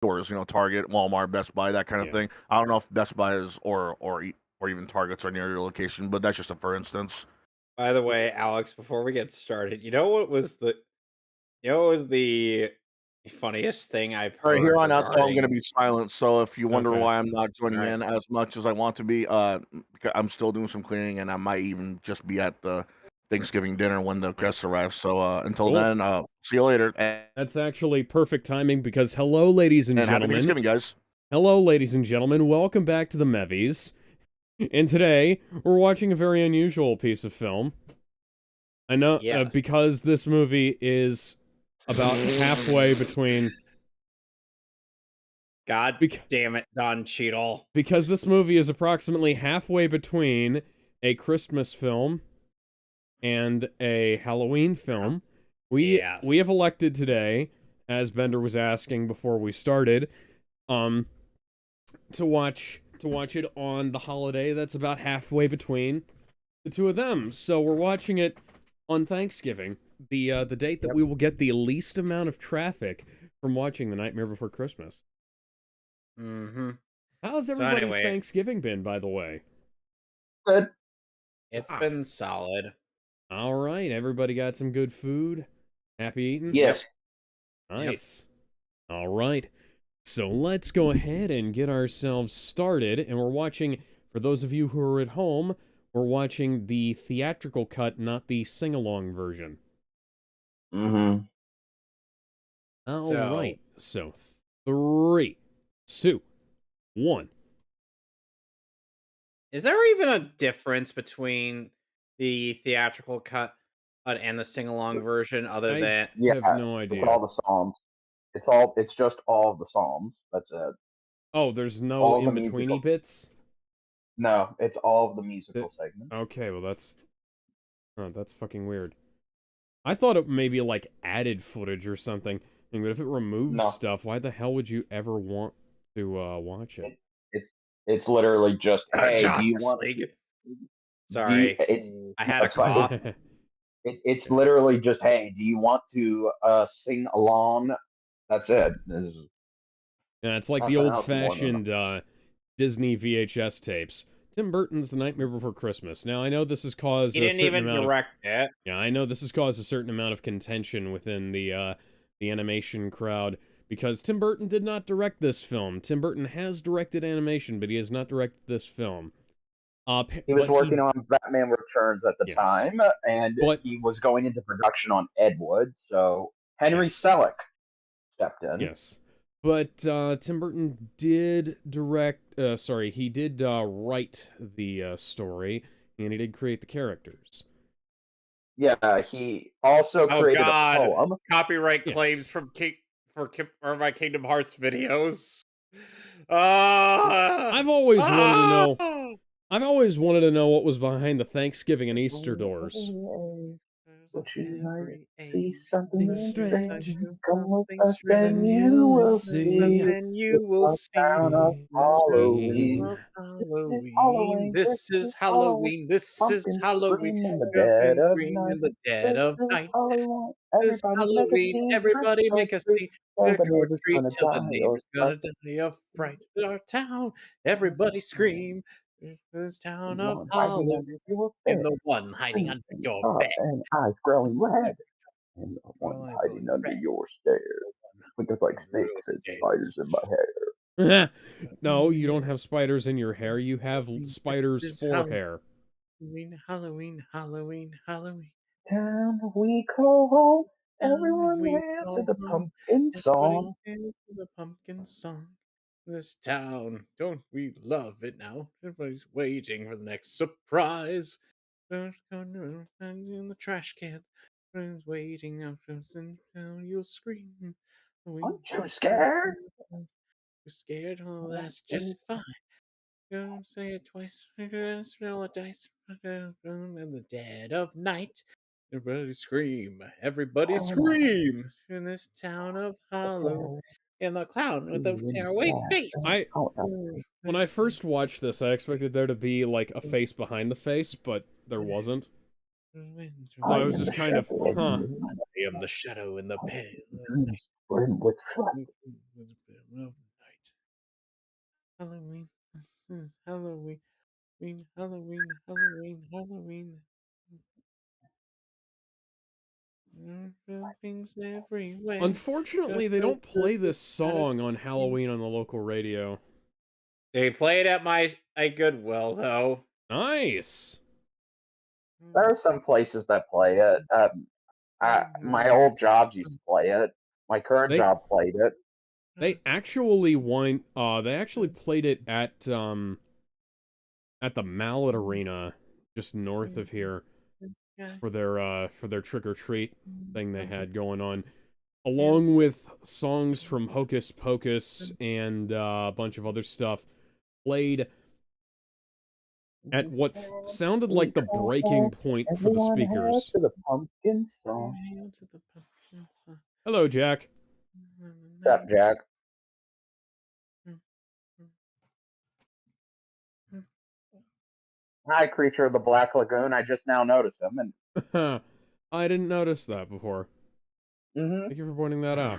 stores, Target, Walmart, Best Buy, that kind of Yeah. thing. I don't know if Best Buy is or even Targets are near your location, but that's just a for instance. By the way, Alex, before we get started, you know what was the funniest thing I've All right, here heard on out, though, I'm gonna regarding. be silent. So if you wonder Okay. why I'm not joining Alright. in as much as I want to be, I'm still doing some cleaning, and I might even just be at the Thanksgiving dinner when the guests arrive. So until Cool. then, see you later, That's actually perfect timing because hello, ladies and and happy gentlemen. Thanksgiving, guys. Hello, ladies and gentlemen. Welcome back to the Mehvies. And today, we're watching a very unusual piece of film. I know, Yes. because this movie is about halfway between... God damn it, Don Cheadle. Because this movie is approximately halfway between a Christmas film and a Halloween film, we Yes. have elected today, as Bender was asking before we started, to watch it on the holiday that's about halfway between the two of them. So we're watching it on Thanksgiving, the date that we will get the least amount of traffic from watching The Nightmare Before Christmas. Mm-hmm. How's So everybody's anyway, Thanksgiving been, by the way? Good. it's been solid. All right, everybody got some good food? Happy eating? Yes. Nice. All right. So let's go ahead and get ourselves started. And we're watching, for those of you who are at home, we're watching the theatrical cut, not the sing-along version. Mm-hmm. All right. So 3, 2, 1. Is there even a difference between the theatrical cut and the sing-along version other I than Yeah, have no it's idea. all the Psalms. It's just all of the Psalms. That's it. Oh, there's no All the in-betweeny musical. bits? No, it's all of the musical segments. Okay, well that's fucking weird. I thought it maybe like added footage or something. But if it removes No, stuff, why the hell would you ever want to watch it? it's it's literally just hey, do you Justice want League? do you, Sorry, it's I no, had a it's fine. cough. It's literally just hey, do you want to sing along? That's it. Yeah, it's like the Nothing else more than old-fashioned Disney VHS tapes. Tim Burton's The Nightmare Before Christmas. Now, I know this has caused He a didn't certain even amount of... direct it. Yeah, I know this has caused a certain amount of contention within the animation crowd, because Tim Burton did not direct this film. Tim Burton has directed animation, but he has not directed this film. He was But working on Batman Returns at the Yes. time, and But he was going into production on Ed Wood. So Henry Yes. Selick stepped in. Yes. But Tim Burton did direct, he did write the story, and he did create the characters. Yeah, he also Oh created a God! poem. Copyright Yes. claims from my Kingdom Hearts videos. I've always wanted to know. I've always wanted to know what was behind the Thanksgiving and Easter doors. Would you like to see something strange? Come with Something us and strange. you will see. see. And you It's will the see. town of Halloween. Of Halloween. This is Halloween. This is Pumpkins Halloween. scream in the dead Pumpkins of scream night. in the dead This of is night. Halloween. This is Everybody make a Halloween. scene. Everybody Trick or make a treat. scene. Till Trick the or neighbor's treat gonna till the die of neighbor's gonna fright. die of fright. In our town, everybody scream. This town of One hiding Halloween. under your And bed. the one hiding under Freezing your up bed. and eyes growing red. And the one Growing hiding under red. your stairs. Think of like Real snakes and estate. spiders in my hair. No, you don't have spiders in your hair. You have spiders This is for hair. Halloween, Halloween, Halloween. Time we go home, Down everyone we dance to go the home. pumpkin Everybody song. dance to the pumpkin song. This town, don't we love it now? Everybody's waiting for the next surprise. There's gonna find in the trash can. Everyone's waiting after and now you'll scream. Aren't you scared? You're scared? Oh, that's just fine. Don't say it twice. We're gonna roll a dice. In the dead of night. Everybody scream. Everybody scream. In this town of Halloween. And the clown with the tearaway face. When I first watched this, I expected there to be like a face behind the face, but there wasn't. So I was just kind of, huh. I am the shadow in the pale. Dreams brim with flight. of night. Halloween. This is Halloween. Halloween. Halloween. Halloween. Things everywhere. Unfortunately, they don't play this song on Halloween on the local radio. They play it at my Goodwill though. Nice. There are some places that play it. My old jobs used to play it. My current They job played it. they actually played it at the Mallet Arena just north of here for their trick or treat thing they had going on, along with songs from Hocus Pocus and a bunch of other stuff played at what sounded like the breaking point for the Everyone speakers. to the pumpkin song. Hello, Jack. What's up, Jack? Hi, creature of the Black Lagoon. I just now noticed him. And I didn't notice that before. Thank you for pointing that out.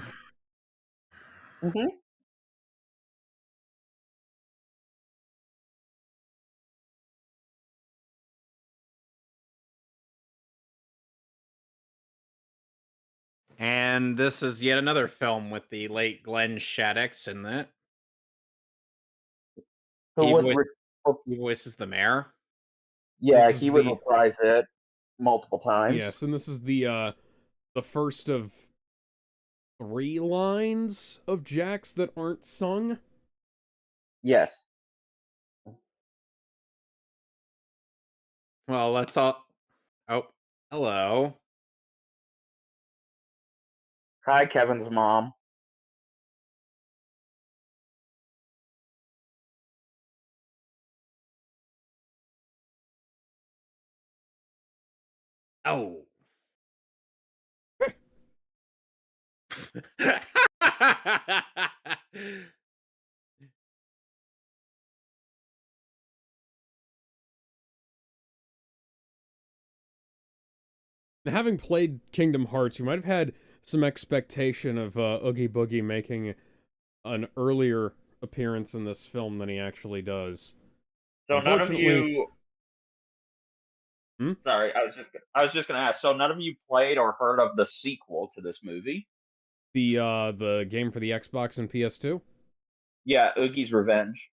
And this is yet another film with the late Glenn Shaddix in it. He voices the mayor. Yeah, he would reprise it multiple times. Yes, and this is the first of 3 lines of Jack's that aren't sung. Yes. Well, let's all. Oh, hello. Hi, Kevin's mom. Oh. Having played Kingdom Hearts, you might have had some expectation of Oogie Boogie making an earlier appearance in this film than he actually does. So none of you. Hmm? Sorry, I was just gonna ask. So none of you played or heard of the sequel to this movie? The game for the Xbox and PS2? Yeah, Oogie's Revenge.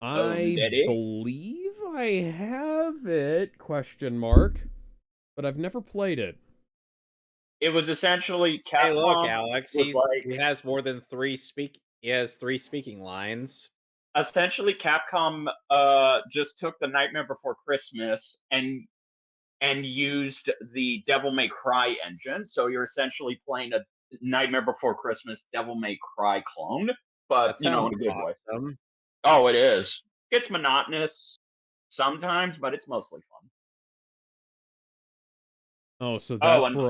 I believe I have it, question mark, but I've never played it. It was essentially Capcom. Hey, look, Alex. was He has more than 3 He has 3 speaking lines. Essentially, Capcom just took the Nightmare Before Christmas and used the Devil May Cry engine. So you're essentially playing a Nightmare Before Christmas Devil May Cry clone, but That in a sounds good way. awesome. Oh, it is. It's monotonous sometimes, but it's mostly fun. Oh, so that's where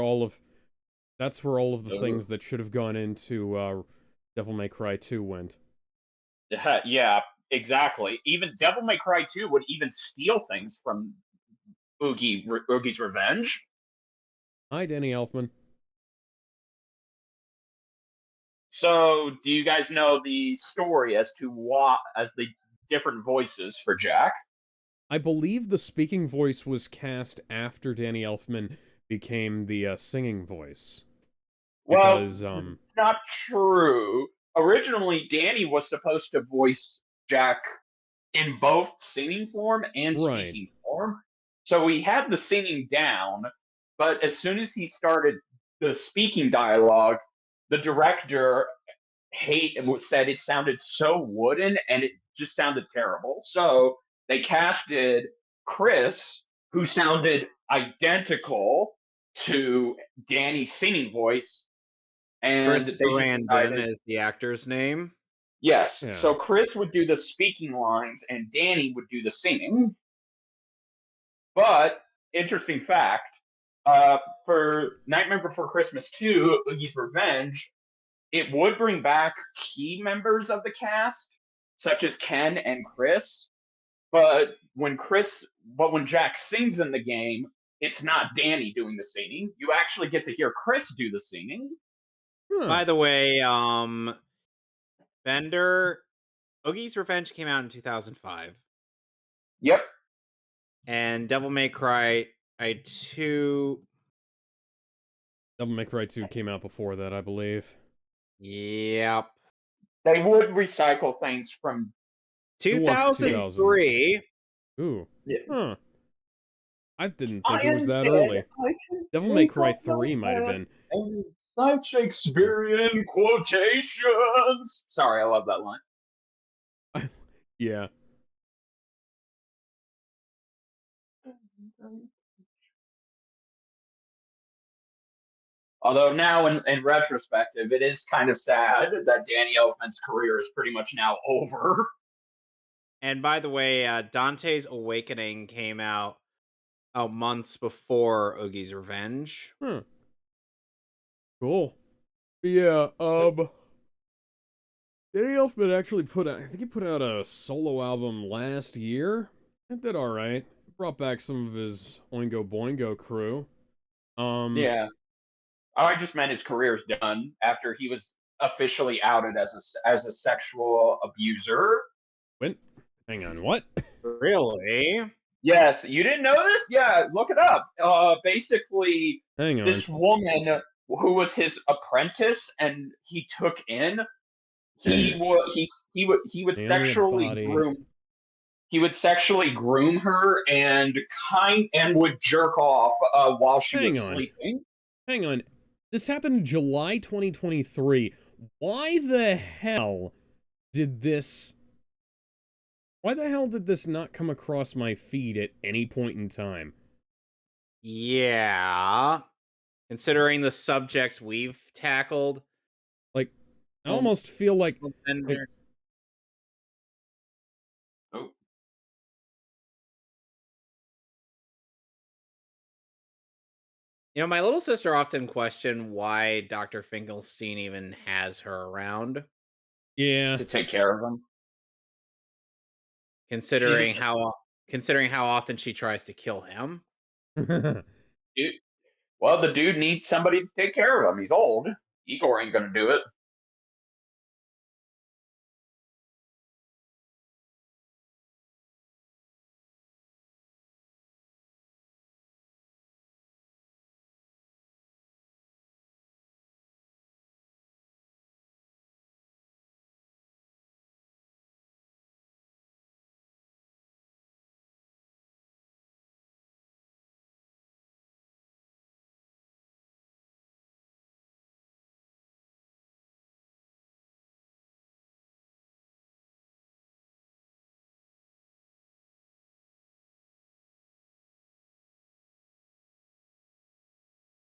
all of the things that should have gone into Devil May Cry 2 went. Yeah, exactly. Even Devil May Cry 2 would even steal things from Oogie's Revenge. Hi, Danny Elfman. So, do you guys know the story as to as the different voices for Jack? I believe the speaking voice was cast after Danny Elfman became the singing voice. Because, well, not true. Originally, Danny was supposed to voice Jack in both singing form and speaking form. So he had the singing down, but as soon as he started the speaking dialogue, the director said it sounded so wooden and it just sounded terrible. So they casted Chris, who sounded identical to Danny's singing voice, and Chris they just decided, is the actor's name. Yes. Yeah. So Chris would do the speaking lines and Danny would do the singing. But interesting fact, for Nightmare Before Christmas 2, Oogie's Revenge, it would bring back key members of the cast, such as Ken and Chris. But when Jack sings in the game, it's not Danny doing the singing. You actually get to hear Chris do the singing. By the way, Bender, Oogie's Revenge came out in 2005, Yep. and Devil May Cry 2. Devil May Cry 2 came out before that, I believe. Yep. They would recycle things from. It was 2003. Ooh. Yeah. Huh. I didn't I think it was am that dead. early. I can Devil May take Cry off my 3 might have hat been. and recite Shakespearean quotations. Sorry, I love that line. Yeah. Although now, in retrospective, it is kind of sad that Danny Elfman's career is pretty much now over. And by the way, Dante's Awakening came out months before Oogie's Revenge. Huh. Cool. Yeah, Danny Elfman actually I think he put out a solo album last year. It did alright. Brought back some of his Oingo Boingo crew. Yeah. Oh, I just meant his career's done after he was officially outed as a sexual abuser. When? Hang on, what? Really? Yes, you didn't know this? Yeah, look it up. Basically, Hang on. this woman who was his apprentice and he took in, he would Alien sexually body. groom. He would sexually groom her and would jerk off while she was sleeping. Hang on. This happened in July 2023. Why the hell did this not come across my feed at any point in time? Yeah. Considering the subjects we've tackled. Like, I almost feel like... Oh. You know, my little sister often questioned why Dr. Finkelstein even has her around. Yeah. To take care of him. Considering how often she tries to kill him. Well, the dude needs somebody to take care of him. He's old. Igor ain't gonna do it.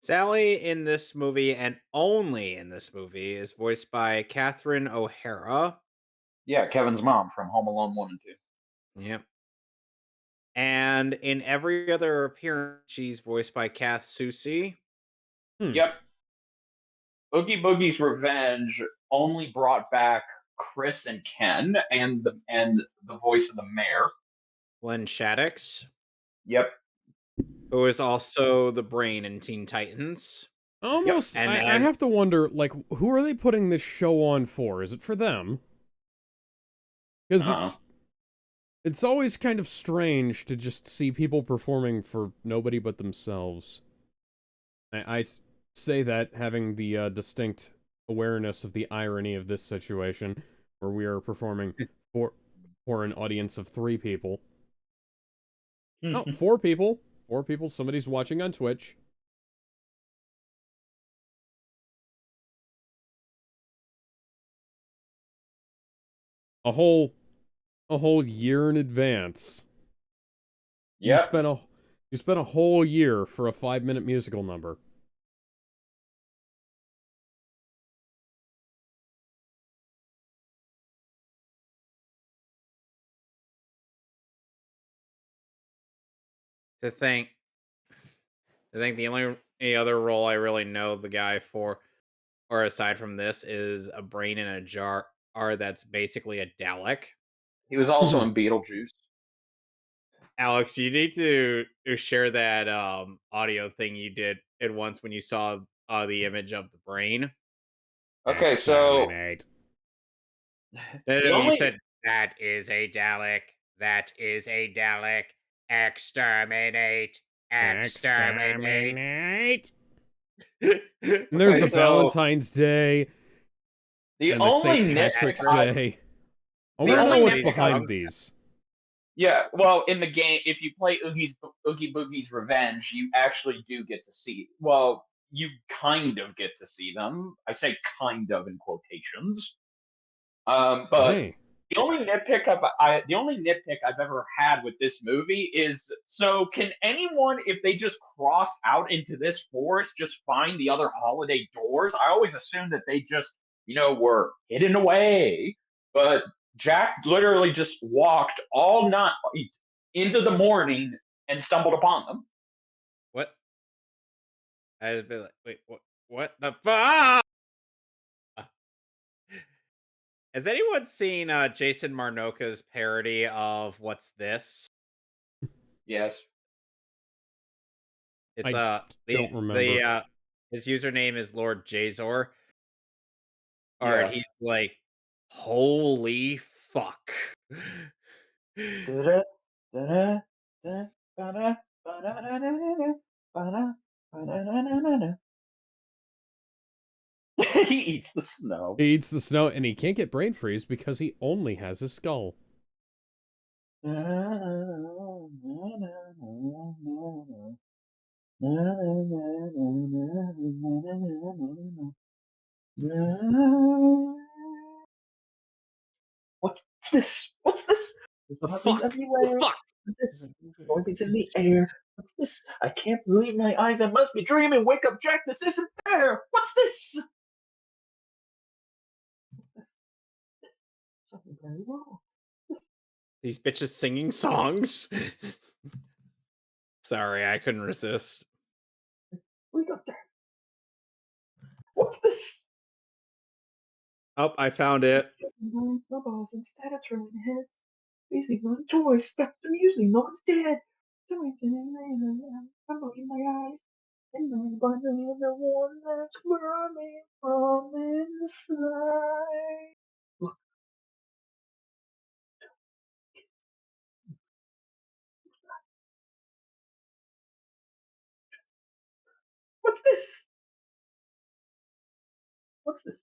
Sally in this movie, and only in this movie, is voiced by Catherine O'Hara. Yeah, Kevin's mom from Home Alone 1 and 2. Yep. And in every other appearance, she's voiced by Kath Soucie. Yep. Oogie Boogie's Revenge only brought back Chris and Ken and the voice of the mayor. Len Shaddix. Yep. Who is also the brain in Teen Titans. Almost, yep. I have to wonder, like, who are they putting this show on for? Is it for them? Because it's always kind of strange to just see people performing for nobody but themselves. I say that having the distinct awareness of the irony of this situation, where we are performing for an audience of 3 people. No, 4 people. 4 people. Somebody's watching on Twitch. A whole year in advance. Yeah. You spent a whole year for a 5-minute musical number. To think the only other role I really know the guy for, or aside from this, is a brain in a jar that's basically a Dalek. He was also in Beetlejuice. Alex, you need to share that audio thing you did at once when you saw the image of the brain. Okay, so No, The no, you only said that is a Dalek. That is a Dalek. Exterminate. Exterminate. And there's okay, the so Valentine's Day the and the only St. nitpick Patrick's I Day. I the want to know only what's nitpick I behind these. yeah, well, in the game, if you play Oogie Boogie's Revenge, you actually do get to see. Well, you kind of get to see them. I say kind of in quotations. But Hey, the only nitpick I've ever had with this movie is so can anyone, if they just cross out into this forest, just find the other holiday doors? I always assumed that they just, were hidden away. But Jack literally just walked all night into the morning and stumbled upon them. What? I just been like, wait, what? What the fuck? Has anyone seen Jason Marnocha's parody of What's This? Yes. It's I the don't remember. his username is Lord Jazor. Or Yeah. he's like, holy fuck. Da-da, da-da, da, ba-da, ba-da-da-da-da-da, ba-da, ba-da-da-da-da-da. He eats the snow. He eats the snow and he can't get brain freeze because he only has his skull. What's this? What's this? There's nothing Fuck. everywhere. Fuck. Noise in the air. What's this? I can't believe my eyes. I must be dreaming. Wake up, Jack. This isn't fair. What's this? Something very wrong. These bitches singing songs. Sorry, I couldn't resist. Wake up, Jack. What's this? Oh, I found it. Snowballs instead of throwing heads. Basically, one toys. That's amusing. No one's dead. Somebody's I'm looking my eyes. And I'm wondering the one that's burning from inside. Look, what's this? What's this?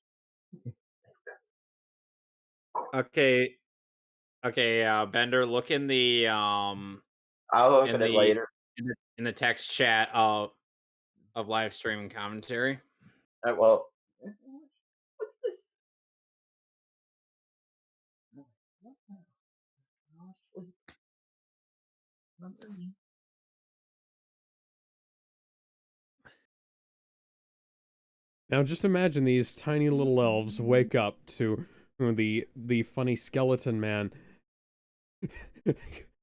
Okay. Okay, Bender, look in the I'll look in at it the later. in the text chat of live streaming commentary. Well, what's this? No, no, no. I'll sleep. Not me. Now just imagine these tiny little elves wake up to the funny skeleton man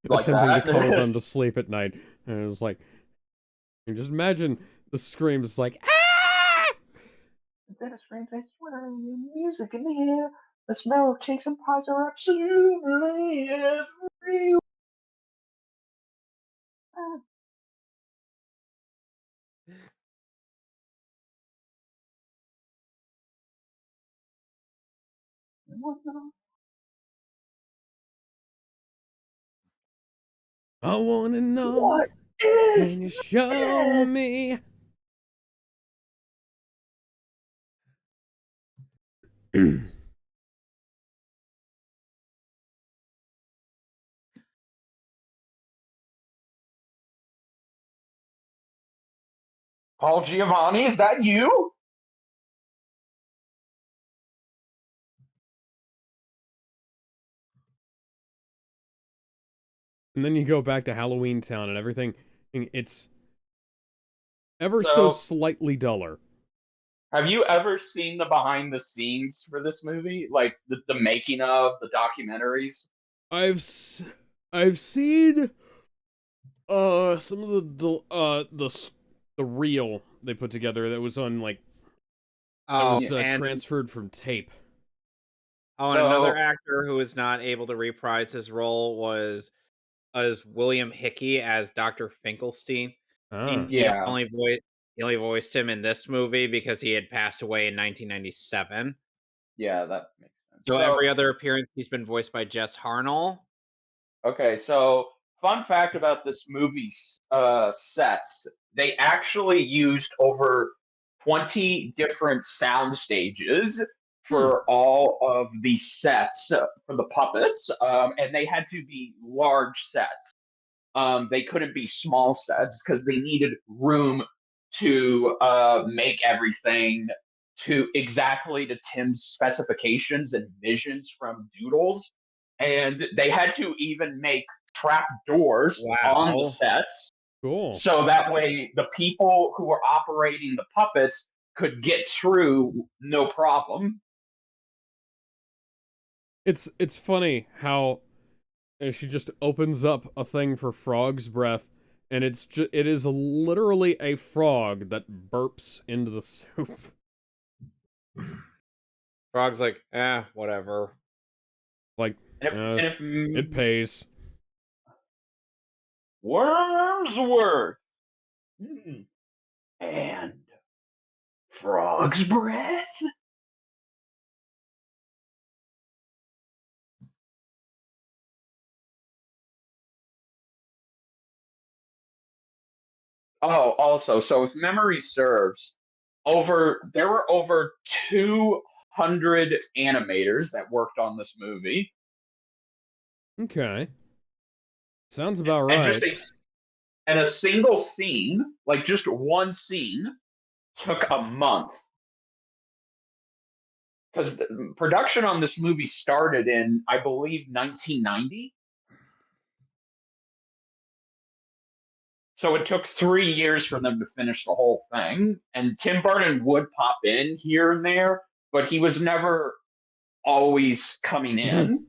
Like attempting to that? cuddle them to sleep at night. And it was like, and just imagine the screams like, ah! That is strange. I swear, music in the air. The smell of cakes and pies are absolutely everywhere. I wanna know, What can is you show this? me? Paul Giovanni, is that you? And then you go back to Halloween Town and everything, and it's ever so So, slightly duller. have you ever seen the behind the scenes for this movie? Like the making of, the documentaries? I've seen some of the reel they put together that was on like that Oh, was and transferred from tape. oh, and another So, actor who was not able to reprise his role was as William Hickey as Dr. Finkelstein. Ah, yeah. He only voiced him in this movie because he had passed away in 1997. Yeah, that makes sense. So So every other appearance, he's been voiced by Jess Harnell. okay, so fun fact about this movie's sets: they actually used over 20 different sound stages Hmm. for all of the sets for the puppets, and they had to be large sets. They couldn't be small sets because they needed room to make everything to exactly to Tim's specifications and visions from Doodles, and they had to even make trap doors on the Wow. sets Cool. so that way the people who were operating the puppets could get through no problem. It's funny how she just opens up a thing for frog's breath, and it is literally a frog that burps into the soup. Frog's like, whatever. Like, And if it pays. Wormsworth and frog's breath. Oh, also, so if memory serves, there were over 200 animators that worked on this movie, Okay. Sounds about and right. a single scene, like just one scene, took a month because production on this movie started in, I believe, 1990. So it took 3 years for them to finish the whole thing. And Tim Burton would pop in here and there, but he was never always coming in.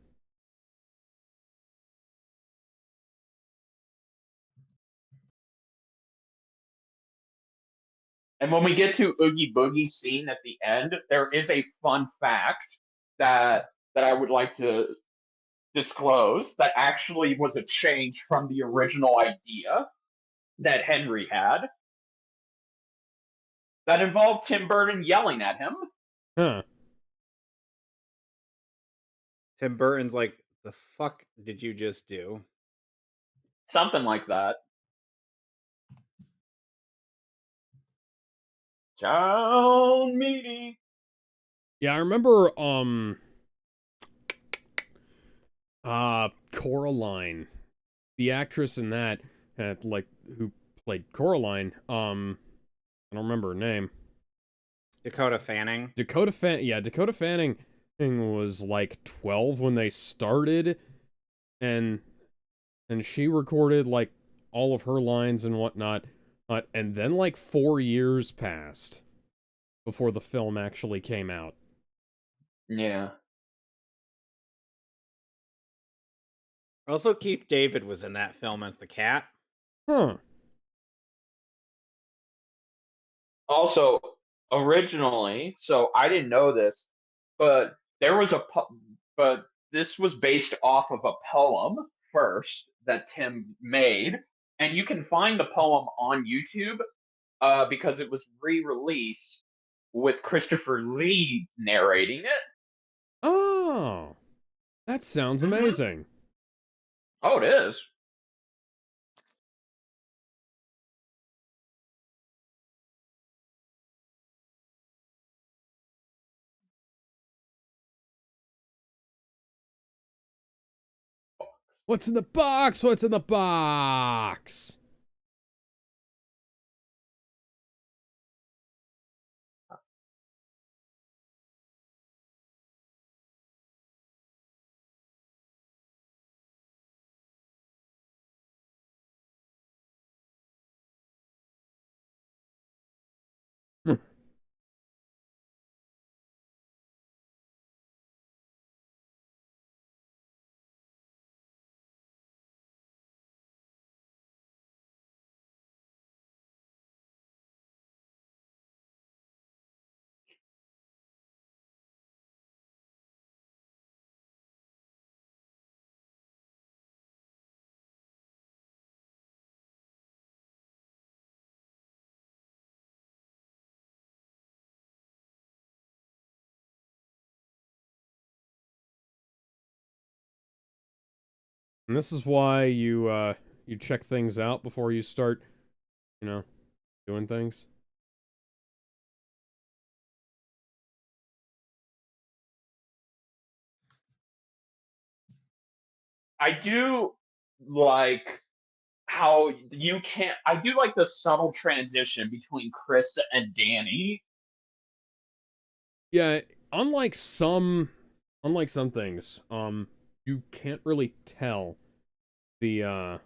And when we get to Oogie Boogie's scene at the end, there is a fun fact that I would like to disclose that actually was a change from the original idea that Henry had that involved Tim Burton yelling at him. Huh. Tim Burton's like, the fuck did you just do? Something like that. Town meeting. Yeah, I remember Coraline, the actress in that, like, who played Coraline, I don't remember her name. Dakota Fanning. Dakota Fanning was like 12 when they started, and she recorded like all of her lines and whatnot, and then like 4 years passed before the film actually came out. Yeah. Also, Keith David was in that film as the cat. Huh. Also, originally, so I didn't know this, but there was but this was based off of a poem first that Tim made, and you can find the poem on YouTube because it was re-released with Christopher Lee narrating it. Oh, that sounds Mhm. amazing. Oh, it is. What's in the box? What's in the box? And this is why you check things out before you start, doing things. I do like how you can't. I do like the subtle transition between Chris and Danny. Yeah, unlike some things, you can't really tell the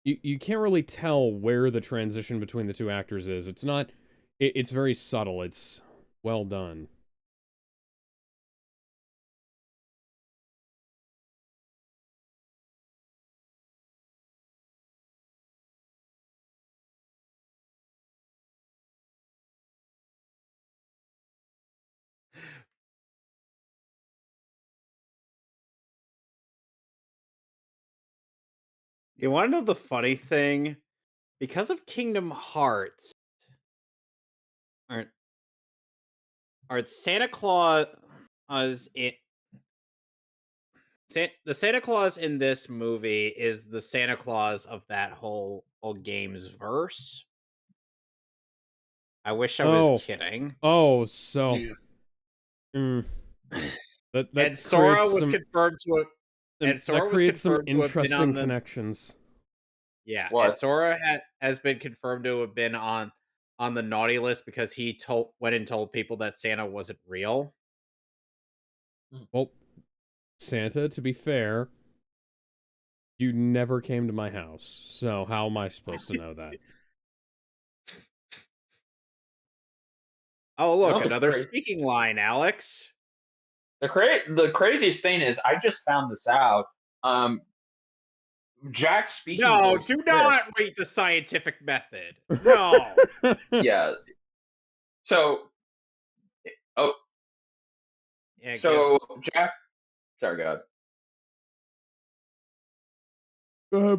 you can't really tell where the transition between the two actors is. It's not it's very subtle. It's well done. You want to know the funny thing? Because of Kingdom Hearts, aren't Santa Claus it the Santa Claus in this movie is the Santa Claus of that whole game's verse. I wish I was kidding. Oh, so Yeah. that And Sora was some, confirmed to that Sora was creates some confirmed to have been on interesting the connections. yeah, and What? Sora has been confirmed to have been on the naughty list because he went and told people that Santa wasn't real. Well, Santa, to be fair, you never came to my house, so how am I supposed to know that? Oh, look, No, another speaking line, Alex. The craziest thing is I just found this out. Jack's speaking No, voice. do Chris, not rate the scientific method. No. Yeah. So, oh, Yeah, so Jack. Sorry, God.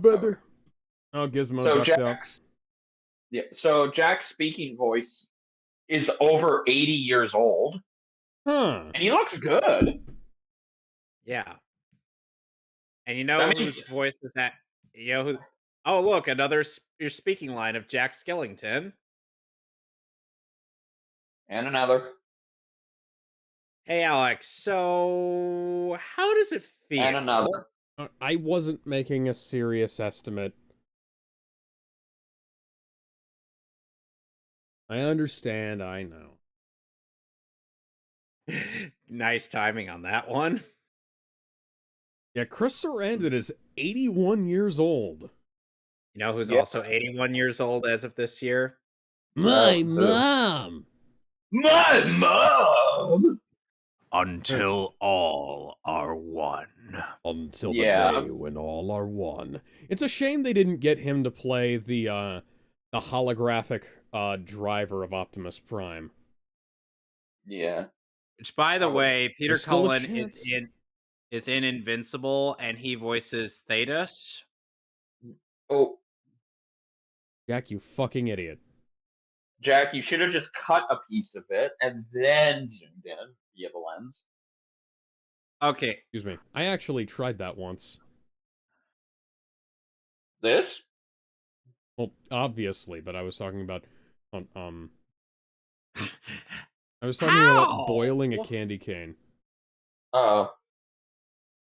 better. Oh, Gizmo So ducked out. Jack's speaking voice is over 80 years old, Huh. and he looks good. Yeah. And you know That whose means voice is that? You know who? Oh, look, another your speaking line of Jack Skellington. and another Hey, Alex. So, how does it and feel? another. I wasn't making a serious estimate. I understand, I know. Nice timing on that one. Yeah, Chris Sarandon is 81 years old. You know who's Yeah. also 81 years old as of this year? My who? mom! My mom. Until all are one. Until the Yeah. day when all are one. It's a shame they didn't get him to play the holographic driver of Optimus Prime. Yeah. Which, by the way, Peter There's still a Cullen chance. is in Invincible, and he voices Thetis. Oh, Jack, you fucking idiot. Jack, you should have just cut a piece of it and then zoomed in via the lens. Okay. Excuse me. I actually tried that once. This? Well, obviously, but I was talking about I was talking about How? boiling a candy cane. Oh.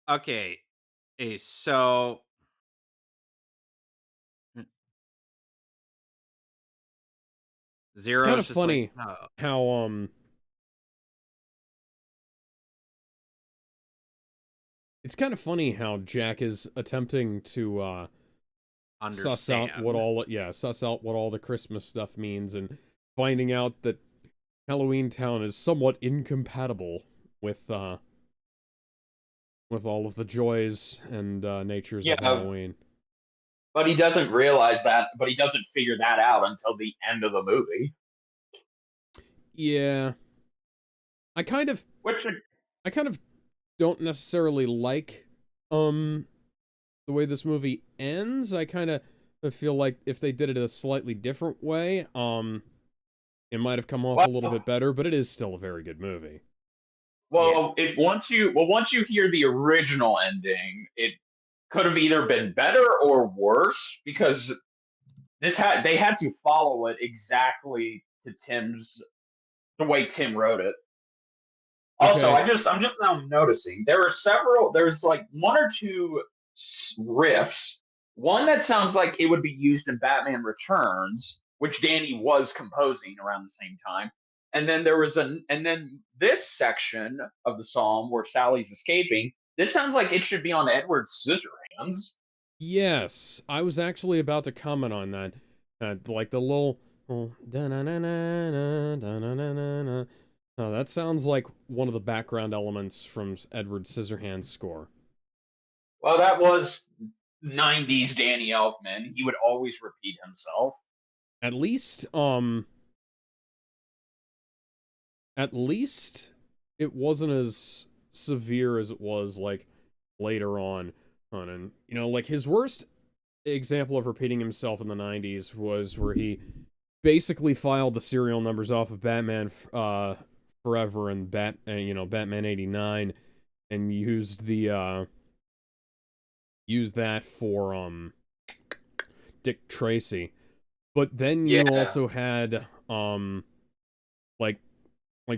Okay. So Zero It's kind is of just funny like, oh, how it's kind of funny how Jack is attempting to suss out understand. what all the Christmas stuff means and finding out that Halloween Town is somewhat incompatible with all of the joys and natures of Halloween. But he doesn't realize that, but he doesn't figure that out until the end of the movie. Yeah. I kind of don't necessarily like the way this movie ends. I kind of feel like if they did it a slightly different way, it might have come off a little bit better, but it is still a very good movie. Well, if once you hear the original ending, it could have either been better or worse because they had to follow it exactly to Tim's the way Tim wrote it. Also, Okay. I'm just now noticing there's like one or two riffs. One that sounds like it would be used in Batman Returns, which Danny was composing around the same time. And then this section of the psalm where Sally's escaping, this sounds like it should be on Edward Scissorhands. Yes, I was actually about to comment on that. Like the little, oh, da-na-na-na-na, da-na-na-na-na. That sounds like one of the background elements from Edward Scissorhands' score. Well, that was 90s Danny Elfman. He would always repeat himself. At least it wasn't as severe as it was like later on. And you know, like his worst example of repeating himself in the 90s was where he basically filed the serial numbers off of Batman Forever and Batman 89 and used that for Dick Tracy. But then you Yeah. also had like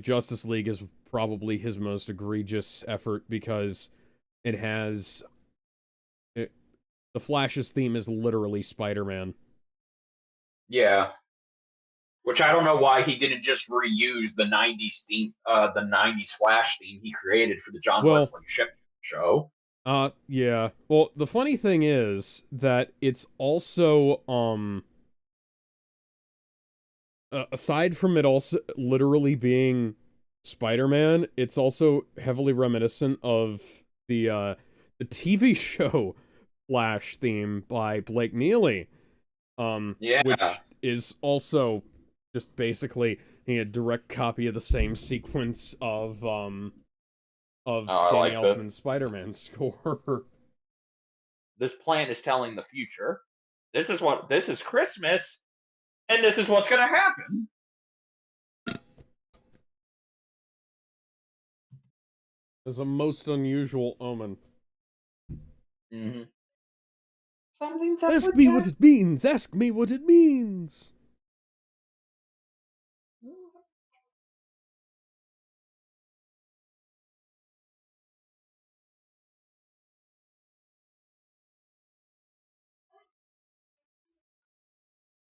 Justice League is probably his most egregious effort because it has the Flash's theme is literally Spider-Man. Yeah. Which I don't know why he didn't just reuse the '90s theme, the '90s Flash theme he created for the John Wesley Shipp show. Yeah. Well, the funny thing is that it's also aside from it also literally being Spider-Man, it's also heavily reminiscent of the TV show Flash theme by Blake Neely, Yeah. which is also just basically a direct copy of the same sequence of I Danny like this. Elfman's Spider-Man score. This plant is telling the future. This is Christmas, and this is what's going to happen. Is a most unusual omen. Mm-hmm. Ask me what it means! Ask me what it means!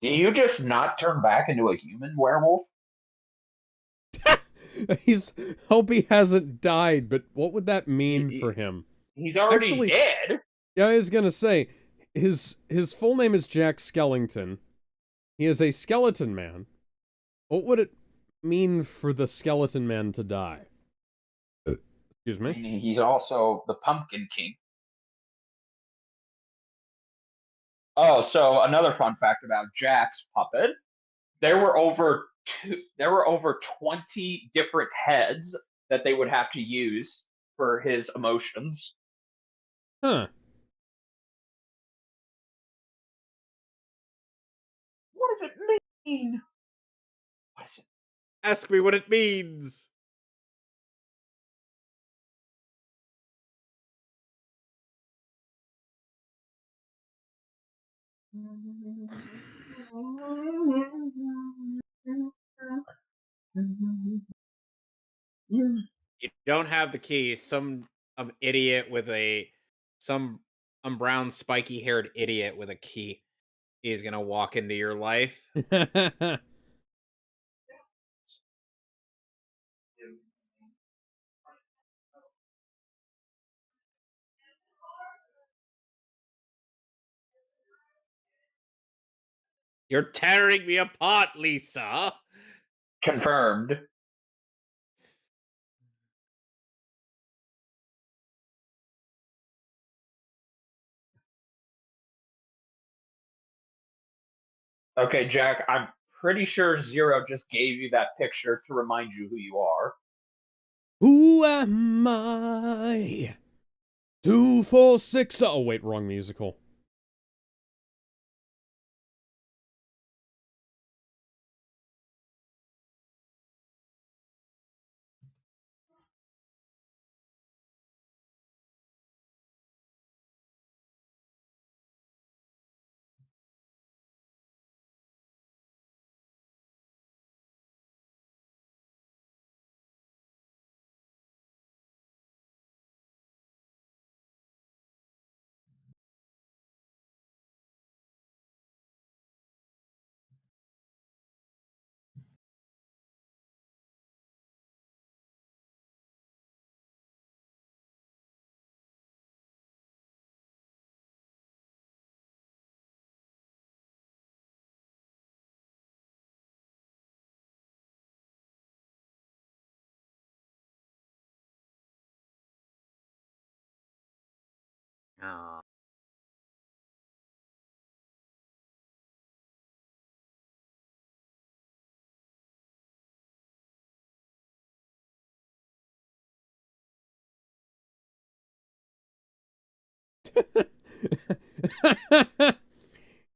Do you just not turn back into a human werewolf? Hope he hasn't died, but what would that mean for him? He's already Actually, dead. Yeah, I was gonna say, his full name is Jack Skellington. He is a skeleton man. What would it mean for the skeleton man to die? Excuse me? He's also the Pumpkin King. Oh, so another fun fact about Jack's puppet: there were over 20 different heads that they would have to use for his emotions. Huh. What does it mean? What is it? Ask me what it means. You don't have the key. Some idiot with some brown spiky haired idiot with a key is gonna walk into your life. You're tearing me apart, Lisa. Confirmed. Okay, Jack, I'm pretty sure Zero just gave you that picture to remind you who you are. Who am I? 246. Oh, wait, wrong musical.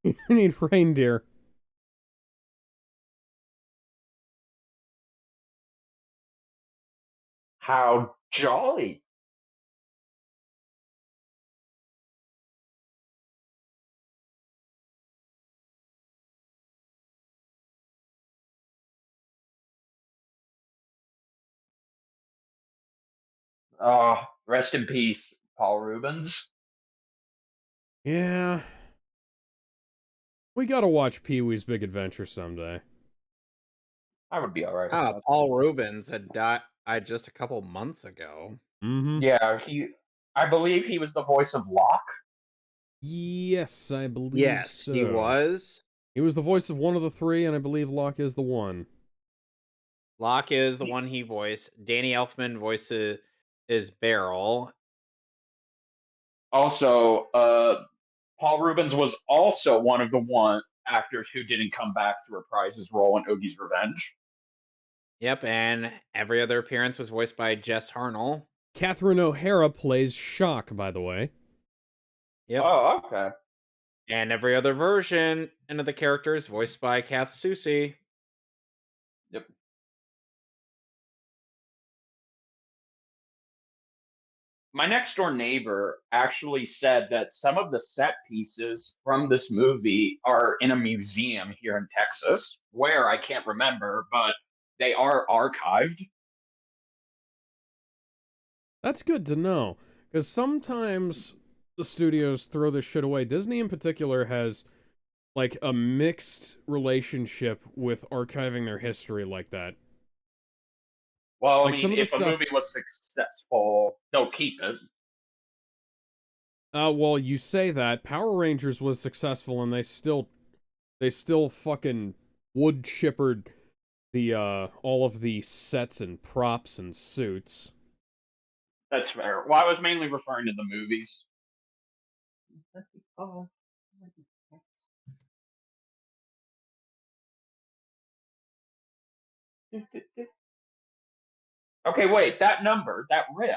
You need reindeer. How jolly. Rest in peace, Paul Rubens. Yeah. We gotta watch Pee-wee's Big Adventure someday. I would be alright with that. Paul Rubens had died just a couple months ago. Mm-hmm. Yeah, I believe he was the voice of Locke. Yes, I believe Yes, so. he was. He was the voice of one of the three, and I believe Locke is the one. Locke is the one he voiced. Danny Elfman voices is Beryl. Also, Paul Rubens was also one of the actors who didn't come back to reprise his role in Oogie's Revenge. Yep, and every other appearance was voiced by Jess Harnell. Catherine O'Hara plays Shock, by the way. Yep. Oh, okay. And every other version of the character is voiced by Kath Soucie. Yep. My next door neighbor actually said that some of the set pieces from this movie are in a museum here in Texas, where I can't remember, but they are archived. That's good to know, because sometimes the studios throw this shit away. Disney in particular has, like, a mixed relationship with archiving their history like that. Well, Like, I some mean, of the if a stuff- movie was successful, they'll keep it. Well, you say that. Power Rangers was successful, and they still fucking wood chippered the, all of the sets and props and suits. That's fair. Well, I was mainly referring to the movies. Okay, wait, that number, that riff,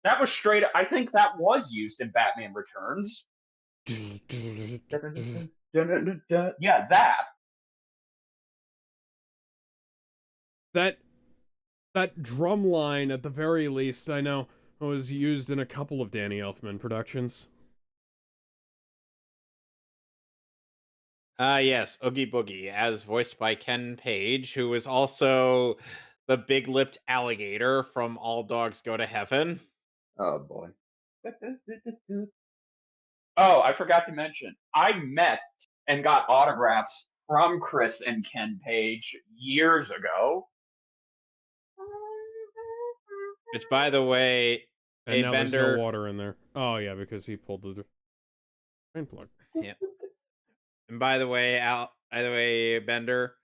that was straight. I think that was used in Batman Returns. Yeah, that. That drum line, at the very least, I know, was used in a couple of Danny Elfman productions. Yes, Oogie Boogie, as voiced by Ken Page, who is also the big-lipped alligator from All Dogs Go to Heaven. Oh boy. Oh, I forgot to mention, I met and got autographs from Chris and Ken Page years ago. Which, by the way, And now there's no water in there. Oh, yeah, because he pulled the drain plug. Yeah. And by the way, Bender,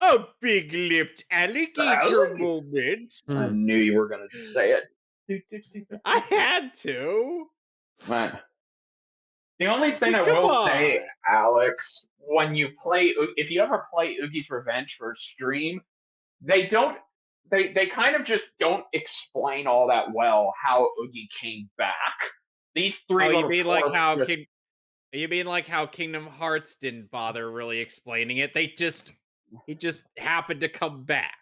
a big-lipped alligator moment. I knew you were going to say it. I had to. Right. The only thing I Come will on. say, Alex, when you play, if you ever play Oogie's Revenge for a stream, they kind of just don't explain all that well how Oogie came back. These three Oh, you little mean like twerps how just- you mean like how Kingdom Hearts didn't bother really explaining it? He just happened to come back.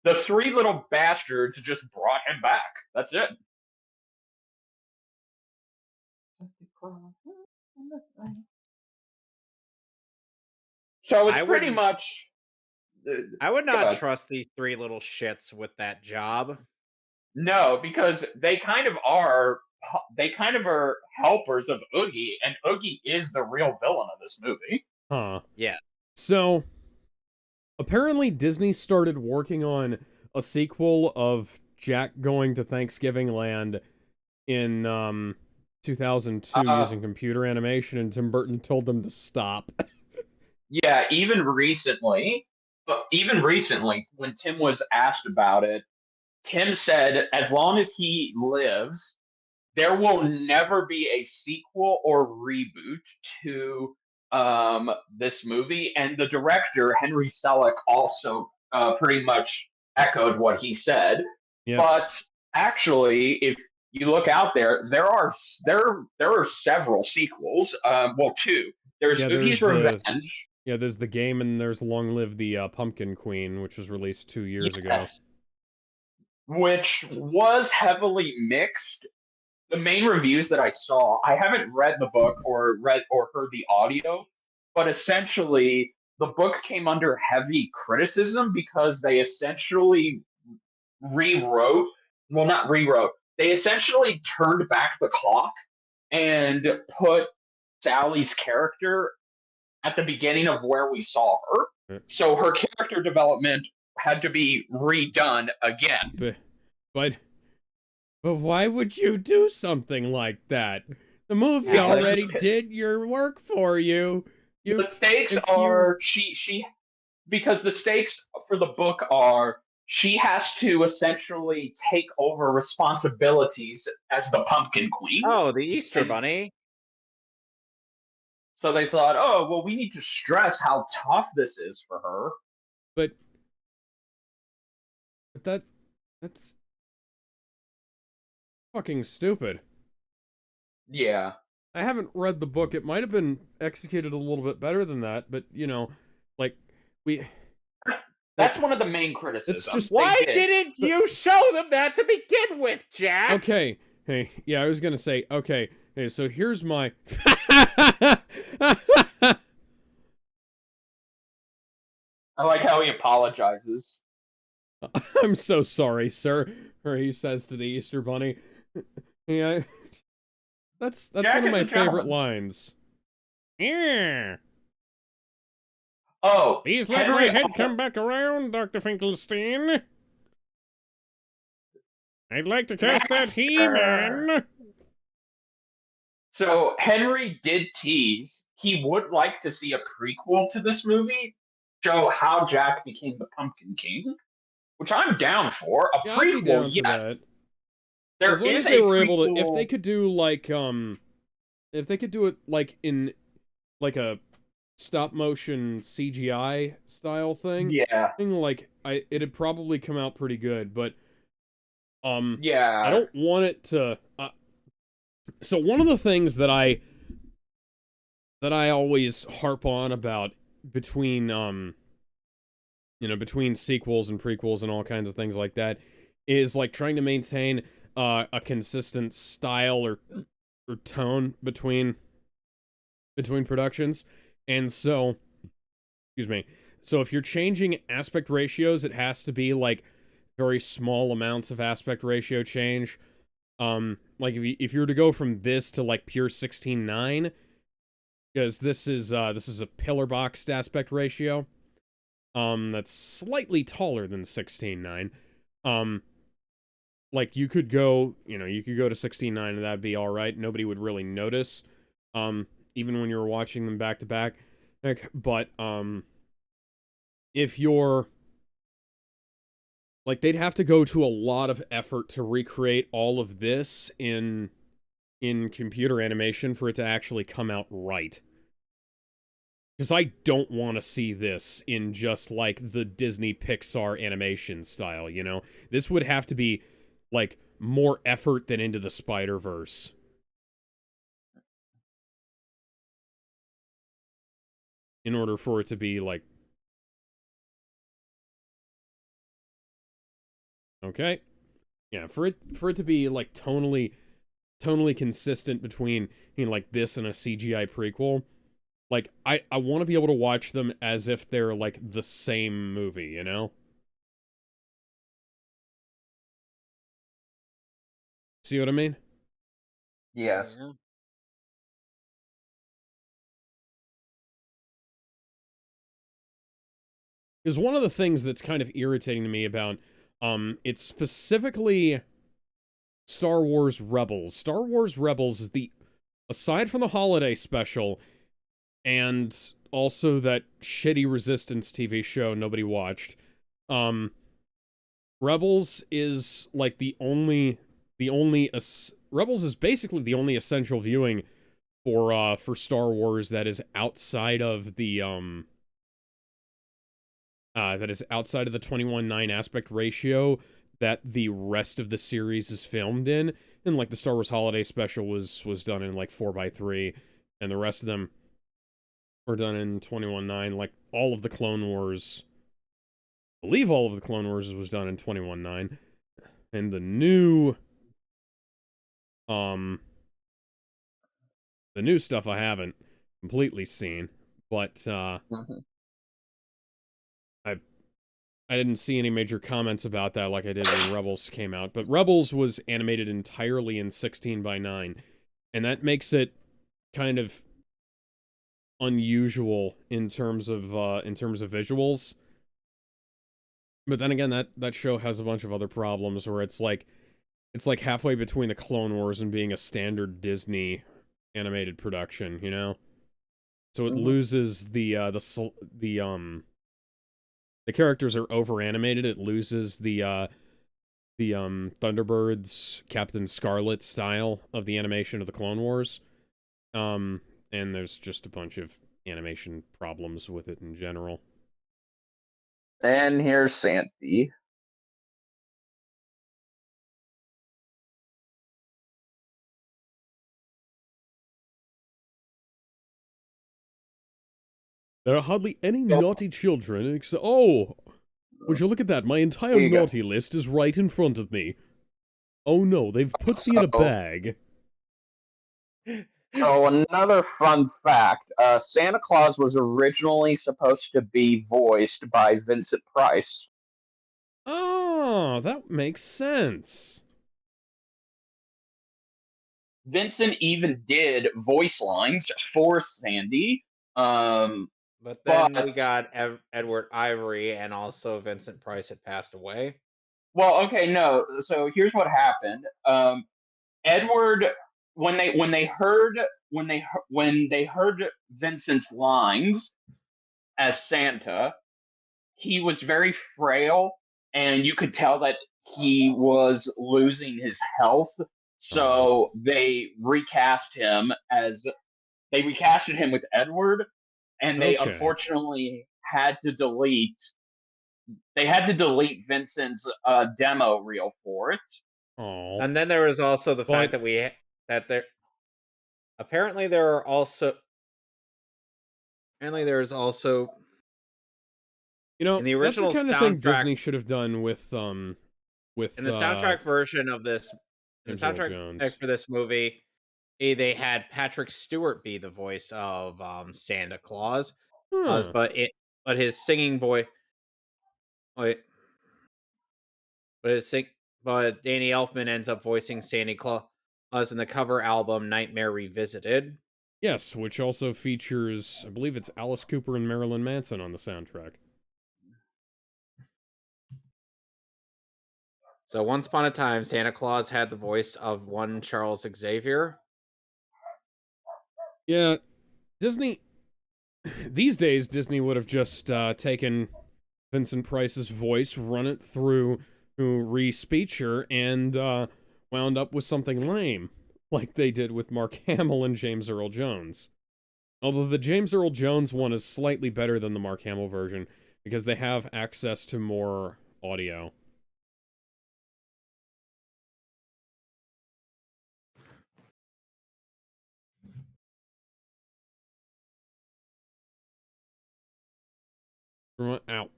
the three little bastards just brought him back. That's it. So it's pretty much. I would not ahead. trust these three little shits with that job. No, because they kind of are helpers of Oogie, and Oogie is the real villain of this movie. Huh. Yeah. So, apparently Disney started working on a sequel of Jack going to Thanksgiving Land in 2002 using computer animation, and Tim Burton told them to stop. Yeah, even recently, when Tim was asked about it, Tim said as long as he lives, there will never be a sequel or reboot to this movie. And the director, Henry Selick, also pretty much echoed what he said. Yep. But actually, if you look out there, there are several sequels. Well, two. There's Yeah, Movies there's the Revenge. yeah, there's the game, and there's Long Live the Pumpkin Queen, which was released 2 years ago. Yes, which was heavily mixed. The main reviews that I saw, I haven't read the book or heard the audio, but essentially the book came under heavy criticism because they essentially rewrote, well, not rewrote, they essentially turned back the clock and put Sally's character at the beginning of where we saw her. So her character development had to be redone again. But why would you do something like that? The movie already did your work for you. The stakes are she because the stakes for the book are she has to essentially take over responsibilities as the Pumpkin Queen. Oh, the Easter Bunny. So they thought, oh, well, we need to stress how tough this is for her. But that's fucking stupid. Yeah. I haven't read the book. It might have been executed a little bit better than that, but you know, like that's one of the main criticisms. It's just, why didn't you show them that to begin with, Jack? Okay. Hey, yeah, I was gonna say, okay, hey, so here's my I like how he apologizes. I'm so sorry, sir, or he says to the Easter Bunny. Yeah, that's Jack one of is my a favorite gentleman. lines. Yeah. Oh, Please let my head come back around, Dr. Finkelstein. I'd like to cast that He-Man. So Henry did tease he would like to see a prequel to this movie, show how Jack became the Pumpkin King, which I'm down for. A Yeah, I'd be down prequel, for yes. that. There as long is as they a were prequel. able to, if they could do like if they could do it like in like a stop motion CGI style thing, Yeah. like it'd probably come out pretty good, but yeah, I don't want it to. So one of the things that I always harp on about between between sequels and prequels and all kinds of things like that is like trying to maintain a consistent style or tone between productions. And so, excuse me. So if you're changing aspect ratios, it has to be like very small amounts of aspect ratio change. Like if you were to go from this to like pure 16:9, because this is a pillar boxed aspect ratio. That's slightly taller than 16:9. Like you could go to 16:9 and that'd be all right. Nobody would really notice. Even when you were watching them back to back. But if you're like, they'd have to go to a lot of effort to recreate all of this in computer animation for it to actually come out right. Because I don't want to see this in just, like, the Disney Pixar animation style, you know? This would have to be, like, more effort than Into the Spider-Verse. In order for it to be, like... Okay? Yeah, for it to be, like, tonally consistent between, like, this and a CGI prequel... Like, I want to be able to watch them as if they're, like, the same movie, you know? See what I mean? Yes. Yeah. Because one of the things that's kind of irritating to me about, it's specifically Star Wars Rebels. Star Wars Rebels is aside from the holiday special, and also that shitty Resistance TV show nobody watched, Rebels is, like, the only Rebels is basically the only essential viewing for Star Wars that is outside of the 21:9 aspect ratio that the rest of the series is filmed in. And like the Star Wars Holiday Special was done in like 4:3, and the rest of them were done in 21:9. Like all of the Clone Wars, I believe all of the Clone Wars was done in 21:9, and the new stuff I haven't completely seen, but Mhm. I didn't see any major comments about that like I did when Rebels came out. But Rebels was animated entirely in 16:9, and that makes it kind of unusual in terms of visuals. But then again, that show has a bunch of other problems where it's like halfway between the Clone Wars and being a standard Disney animated production, you know? So it loses the characters are over animated. It loses the Thunderbirds, Captain Scarlet style of the animation of the Clone Wars. And there's just a bunch of animation problems with it in general. And here's Santi. There are hardly any naughty children except... Oh! Would you look at that? My entire Here you go. naughty list is right in front of me. Oh no, they've put me in a bag. So another fun fact, Santa Claus was originally supposed to be voiced by Vincent Price. Oh, that makes sense. Vincent even did voice lines for Sandy. But then But- we got Edward Ivory, and also Vincent Price had passed away. Well, okay, no. So here's what happened. Edward, when they heard Vincent's lines as Santa, he was very frail, and you could tell that he was losing his health. So they recasted him with Edward, and they Okay. unfortunately had to delete Vincent's demo reel for it. Oh. And then there was also the fact But- that there apparently there are also there's also You know, in the that's the original kind of thing soundtrack- Disney should have done with in the soundtrack version of this the James Earl soundtrack Jones. for this movie, they had Patrick Stewart be the voice of Santa Claus, Huh. but his singing boy, wait, but Danny Elfman ends up voicing Santa Claus in the cover album Nightmare Revisited. Yes, which also features, I believe it's Alice Cooper and Marilyn Manson on the soundtrack. So once upon a time, Santa Claus had the voice of one Charles Xavier. Yeah, Disney... These days, Disney would have just taken Vincent Price's voice, run it through Respeecher, and wound up with something lame, like they did with Mark Hamill and James Earl Jones. Although the James Earl Jones one is slightly better than the Mark Hamill version, because they have access to more audio. Ow.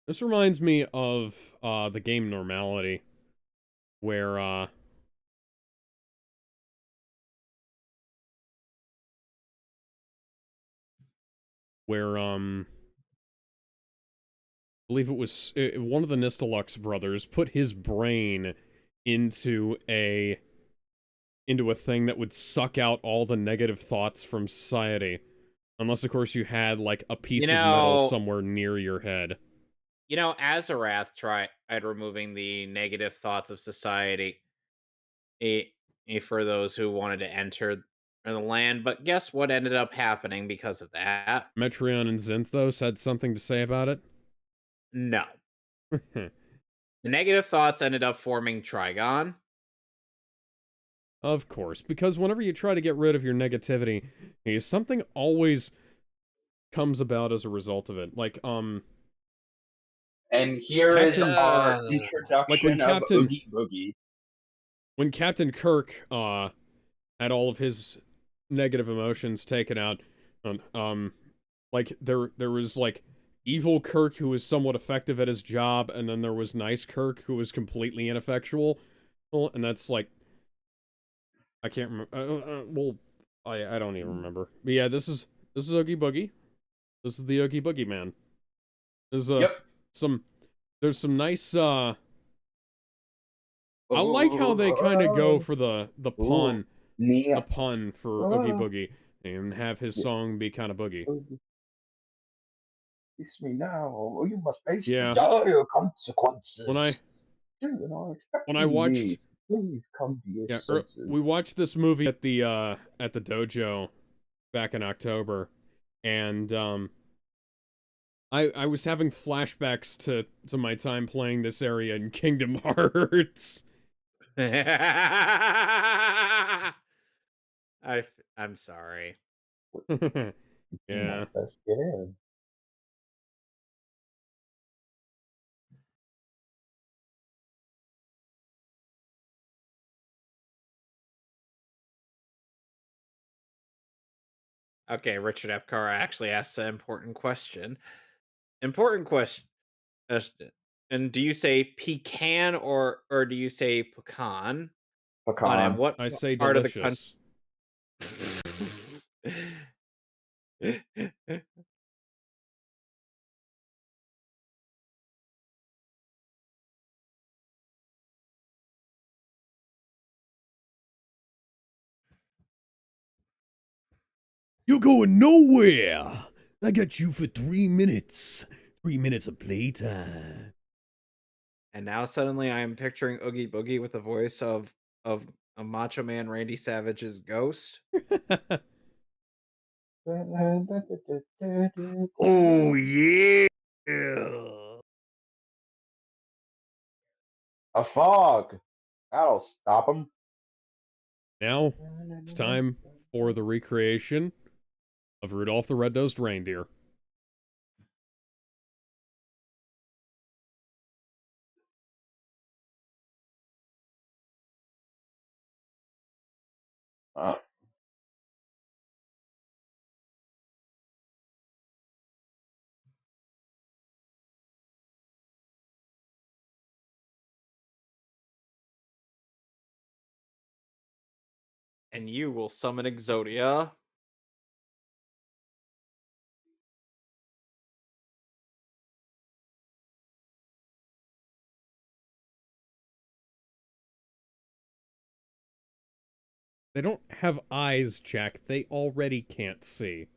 This reminds me of the game Normality, where I believe it was one of the Nistelux brothers put his brain into a thing that would suck out all the negative thoughts from society. Unless, of course, you had, like, a piece of metal somewhere near your head. You know, Azarath tried removing the negative thoughts of society for those who wanted to enter the land, but guess what ended up happening because of that? Metreon and Zinthos had something to say about it? No. The negative thoughts ended up forming Trigon. Of course, because whenever you try to get rid of your negativity, something always comes about as a result of it. Like, And here is Captain, our like when introduction of Oogie Boogie. Kirk, had all of his negative emotions taken out on, like, there was, like, evil Kirk who was somewhat effective at his job, and then there was nice Kirk who was completely ineffectual, and that's, like, I can't remember, well, I don't even remember. But yeah, this is Oogie Boogie. This is the Oogie Boogie Man. There's, Yep. there's some nice, I like how they kind of go for the pun, Nia. the pun for Oogie Boogie, and have his song be kind of boogie. Kiss me now, you must face Yeah. the dire consequences. When I watched, please come to your yeah, senses. we watched this movie at the dojo back in October, and I was having flashbacks to my time playing this area in Kingdom Hearts. I'm sorry. Yeah. That's good. Okay, Richard Epcar actually asks an important question. Important question. And do you say pecan or do you say pecan? And what I say part of the country? delicious. You're going nowhere. I got you for 3 minutes. 3 minutes of playtime. And now suddenly I am picturing Oogie Boogie with the voice of a Macho Man Randy Savage's ghost. Oh yeah. A fog. That'll stop him. Now, it's time for the recreation of Rudolph the Red-Nosed Reindeer. And you will summon Exodia. They don't have eyes, Jack. They already can't see.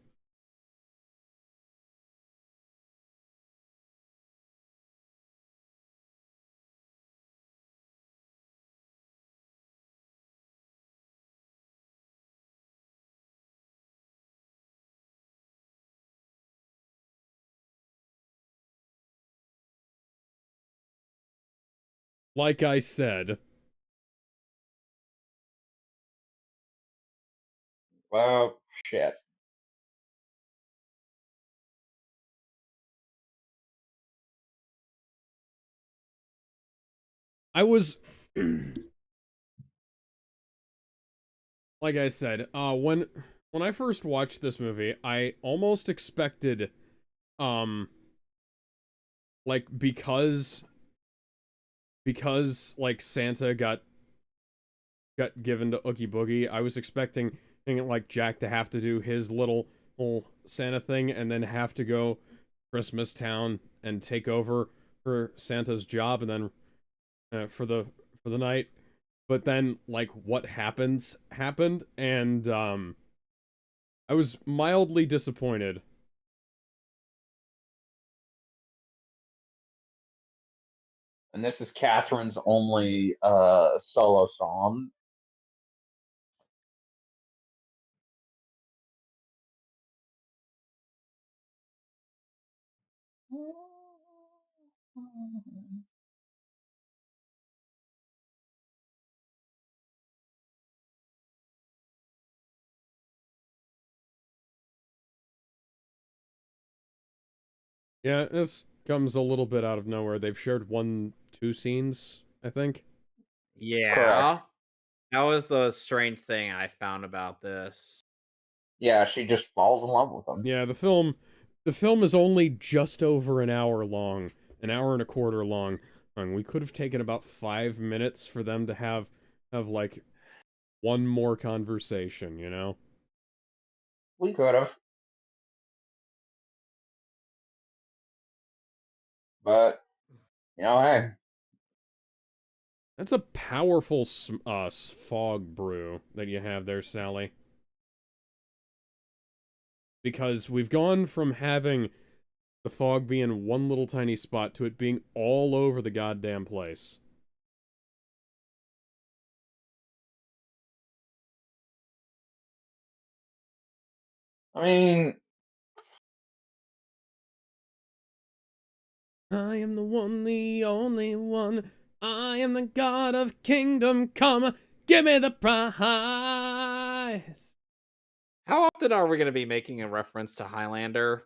Like I said. Well, shit. I was... like I said, when I first watched this movie, I almost expected, like, because like Santa got given to Oogie Boogie, I was expecting like Jack to have to do his little Santa thing and then have to go Christmas Town and take over for Santa's job and then for the night. But then like what happened and I was mildly disappointed. And this is Catherine's only solo song. Yeah, this comes a little bit out of nowhere. They've shared 2 scenes, I think. Yeah. That was the strange thing I found about this. Yeah, she just falls in love with him. Yeah, the film is only just over an hour long, an hour and a quarter long. And we could have taken about 5 minutes for them to have like one more conversation, you know? We could have. But, hey. That's a powerful fog brew that you have there, Sally. Because we've gone from having the fog be in one little tiny spot to it being all over the goddamn place. I mean, I am the one, the only one. I am the god of kingdom come. Give me the prize. How often are we going to be making a reference to Highlander?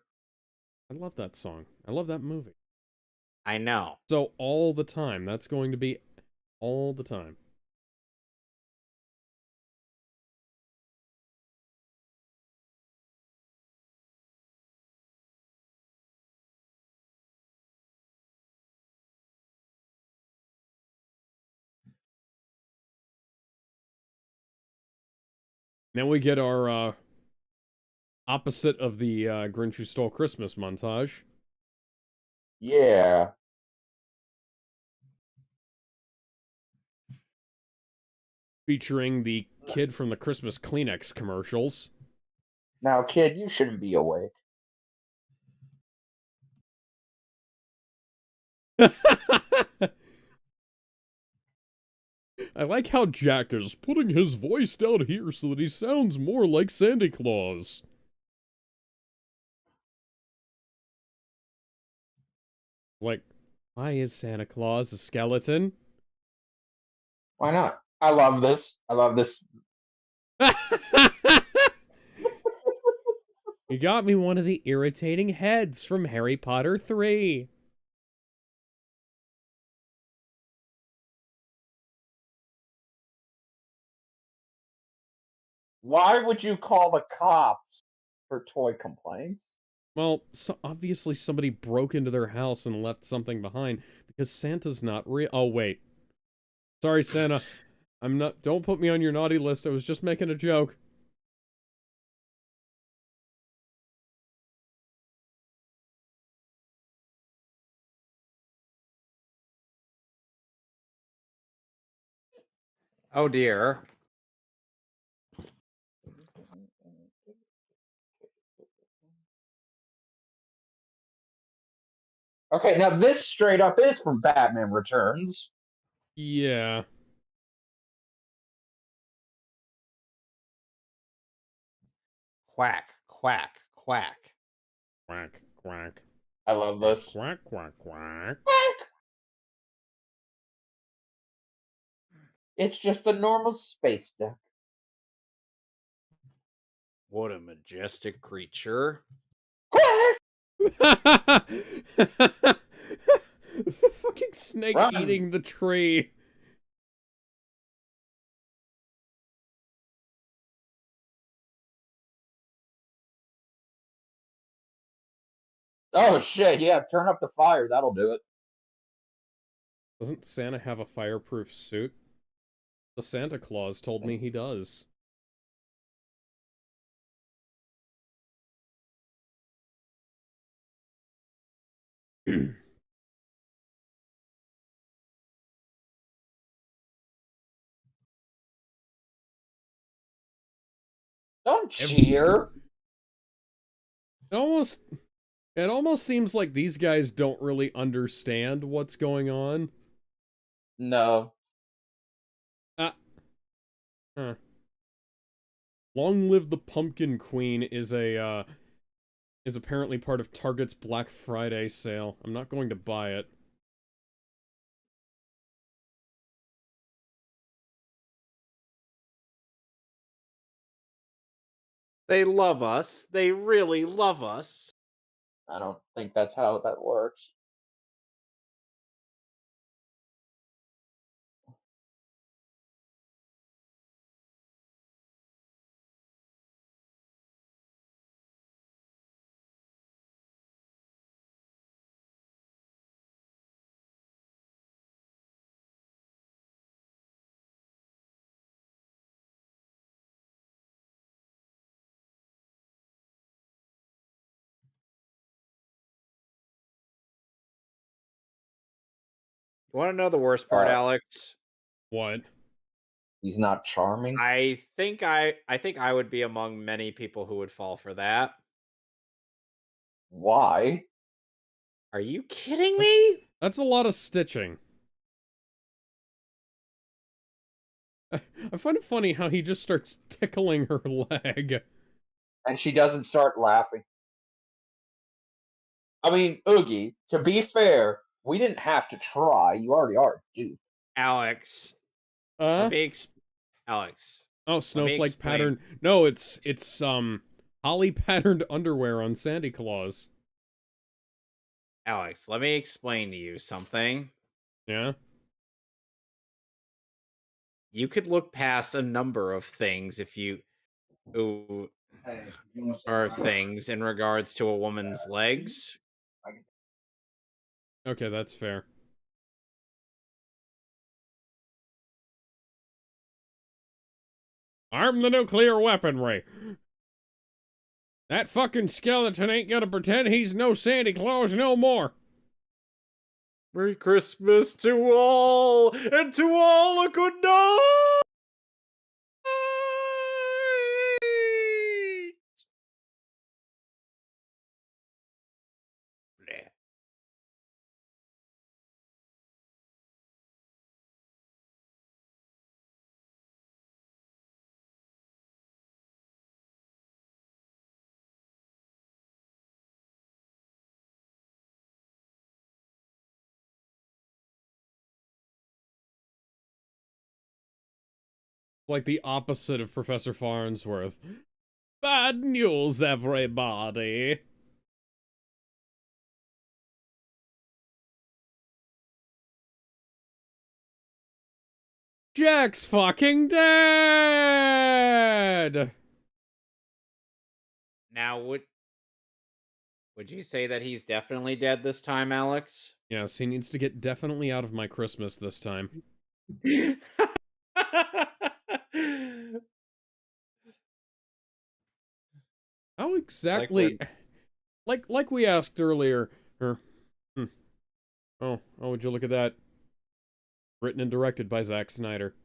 I love that song. I love that movie. I know. So all the time. That's going to be all the time. Now we get our opposite of the Grinch Who Stole Christmas montage. yeah. Featuring the kid from the Christmas Kleenex commercials. Now, kid, you shouldn't be awake. I like how Jack is putting his voice down here so that he sounds more like Santa Claus. Like, why is Santa Claus a skeleton? Why not? I love this. I love this. You got me one of the irritating heads from Harry Potter 3. Why would you call the cops for toy complaints? Well, so obviously somebody broke into their house and left something behind because Santa's not real. Oh, wait. Sorry, Santa. I'm not. Don't put me on your naughty list. I was just making a joke. Oh dear. Okay, now this straight up is from Batman Returns. Yeah. Quack, quack, quack. Quack, quack. I love this. Quack, quack, quack. It's just a normal space duck. What a majestic creature. Quack! The fucking snake Run. eating the tree. Oh shit, yeah, turn up the fire, that'll do it. Doesn't Santa have a fireproof suit? The Santa Claus told me he does. Don't cheer. It almost it almost seems like these guys don't really understand what's going on. No. Huh. Long Live the Pumpkin Queen is apparently part of Target's Black Friday sale. I'm not going to buy it. They love us. They really love us. I don't think that's how that works. You want to know the worst part, Alex? What? He's not charming. I think I would be among many people who would fall for that. Why? Are you kidding me? That's a lot of stitching. I find it funny how he just starts tickling her leg. And she doesn't start laughing. I mean, Oogie, to be fair, we didn't have to try. You already are, dude. Alex, Uh? let me ex- Alex, Oh, let me snowflake explain. pattern. No, it's holly patterned underwear on Santa Claus. Alex, let me explain to you something. Yeah? You could look past a number of things if you ooh, or things in regards to a woman's legs. Okay, that's fair. Arm the nuclear weaponry. That fucking skeleton ain't gonna pretend he's no Santa Claus no more. Merry Christmas to all, and to all a good night. Bleh. Like the opposite of Professor Farnsworth. Bad news, everybody. Jack's fucking dead! Now, would you say that he's definitely dead this time, Alex? Yes, he needs to get definitely out of my Christmas this time. How exactly... Like we asked earlier, or... Oh, would you look at that? Written and directed by Zack Snyder.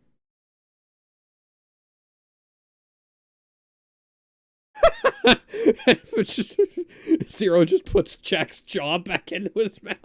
Zero just puts Jack's jaw back into his mouth.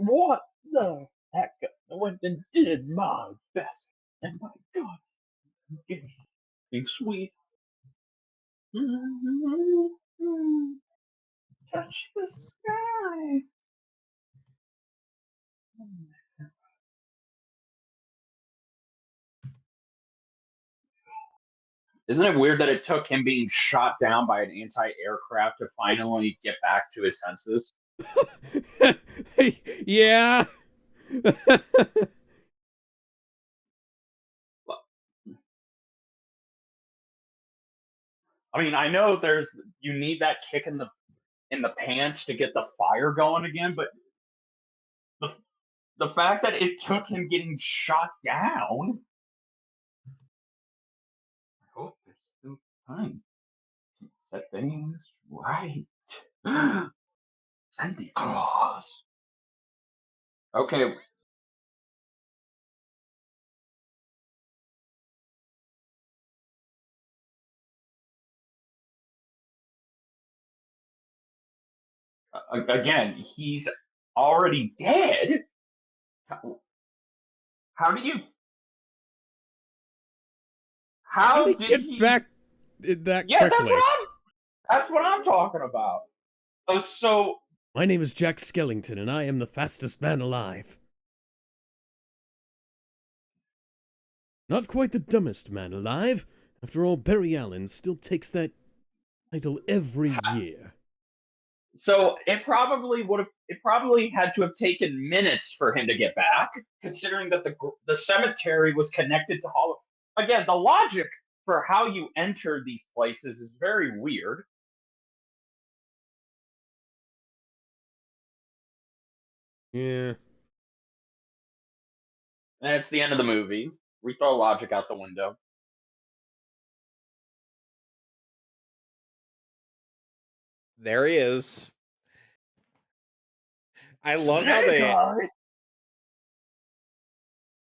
What the heck went and did my best? And my God, it's sweet. Touch the sky. Isn't it weird that it took him being shot down by an anti-aircraft to finally get back to his senses? Yeah. I mean, I know you need that kick in the pants to get the fire going again, but the the fact that it took him getting shot down. I hope there's still time to set things right. Santa Claus. Okay. Again, he's already dead. How do you? How How did he did get he? back that Yeah, quickly? that's what I'm talking about. So My name is Jack Skellington, and I am the fastest man alive. Not quite the dumbest man alive. After all, Barry Allen still takes that title every year. So it probably had to have taken minutes for him to get back, considering that the cemetery was connected to Hollow. Again, the logic for how you enter these places is very weird. Yeah. And it's the end of the movie. We throw logic out the window. There he is. I love how they.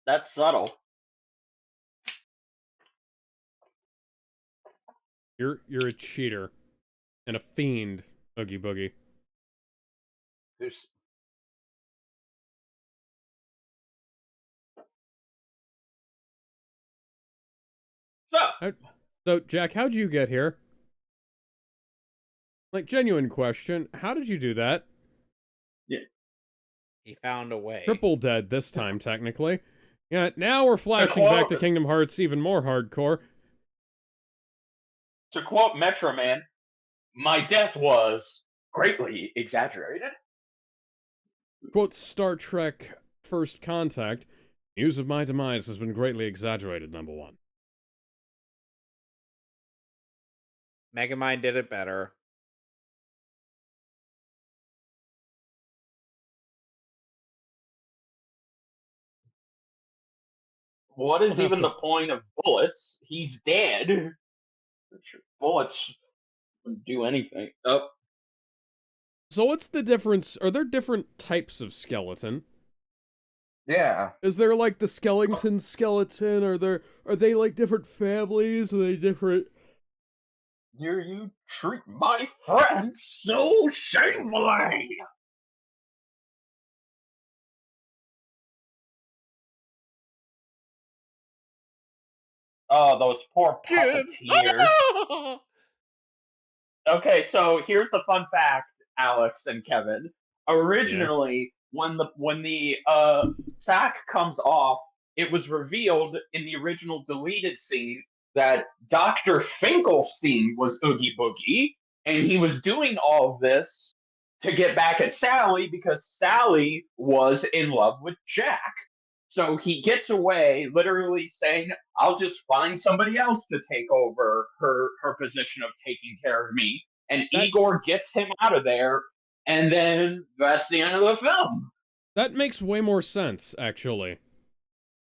That's subtle. You're a cheater. And a fiend, Oogie Boogie. Who's So, Jack, how'd you get here? Like, genuine question. How did you do that? He found a way. Triple dead this time, technically. Yeah, now we're flashing back to Kingdom Hearts even more hardcore. To quote Metro Man, my death was greatly exaggerated. Quote Star Trek First Contact, news of my demise has been greatly exaggerated, number one. Megamind did it better. What is even the point of bullets? He's dead. Bullets wouldn't do anything. Oh. So what's the difference? Are there different types of skeleton? Yeah. Is there like the skeleton skeleton? Are they like different families? Are they different? Here you treat my friends so shamefully. Oh, those poor puppeteers. Okay, so here's the fun fact, Alex and Kevin. Originally, when the sack comes off, it was revealed in the original deleted scene that Dr. Finkelstein was Oogie Boogie, and he was doing all of this to get back at Sally because Sally was in love with Jack. So he gets away, literally saying, "I'll just find somebody else to take over her position of taking care of me." And Igor gets him out of there, and then that's the end of the film. That makes way more sense, actually.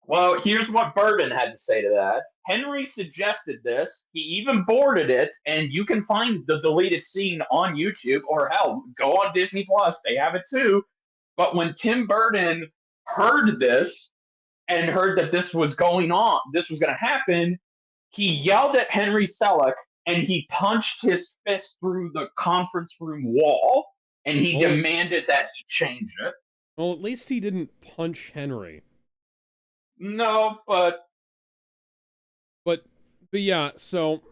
Well, here's what Bourbon had to say to that. Henry suggested this. He even boarded it, and you can find the deleted scene on YouTube, or hell, go on Disney Plus. They have it too. But when Tim Burton heard this and heard that this was going on, this was going to happen, he yelled at Henry Selick and he punched his fist through the conference room wall and he demanded that he change it. Well, at least he didn't punch Henry. No, but yeah, so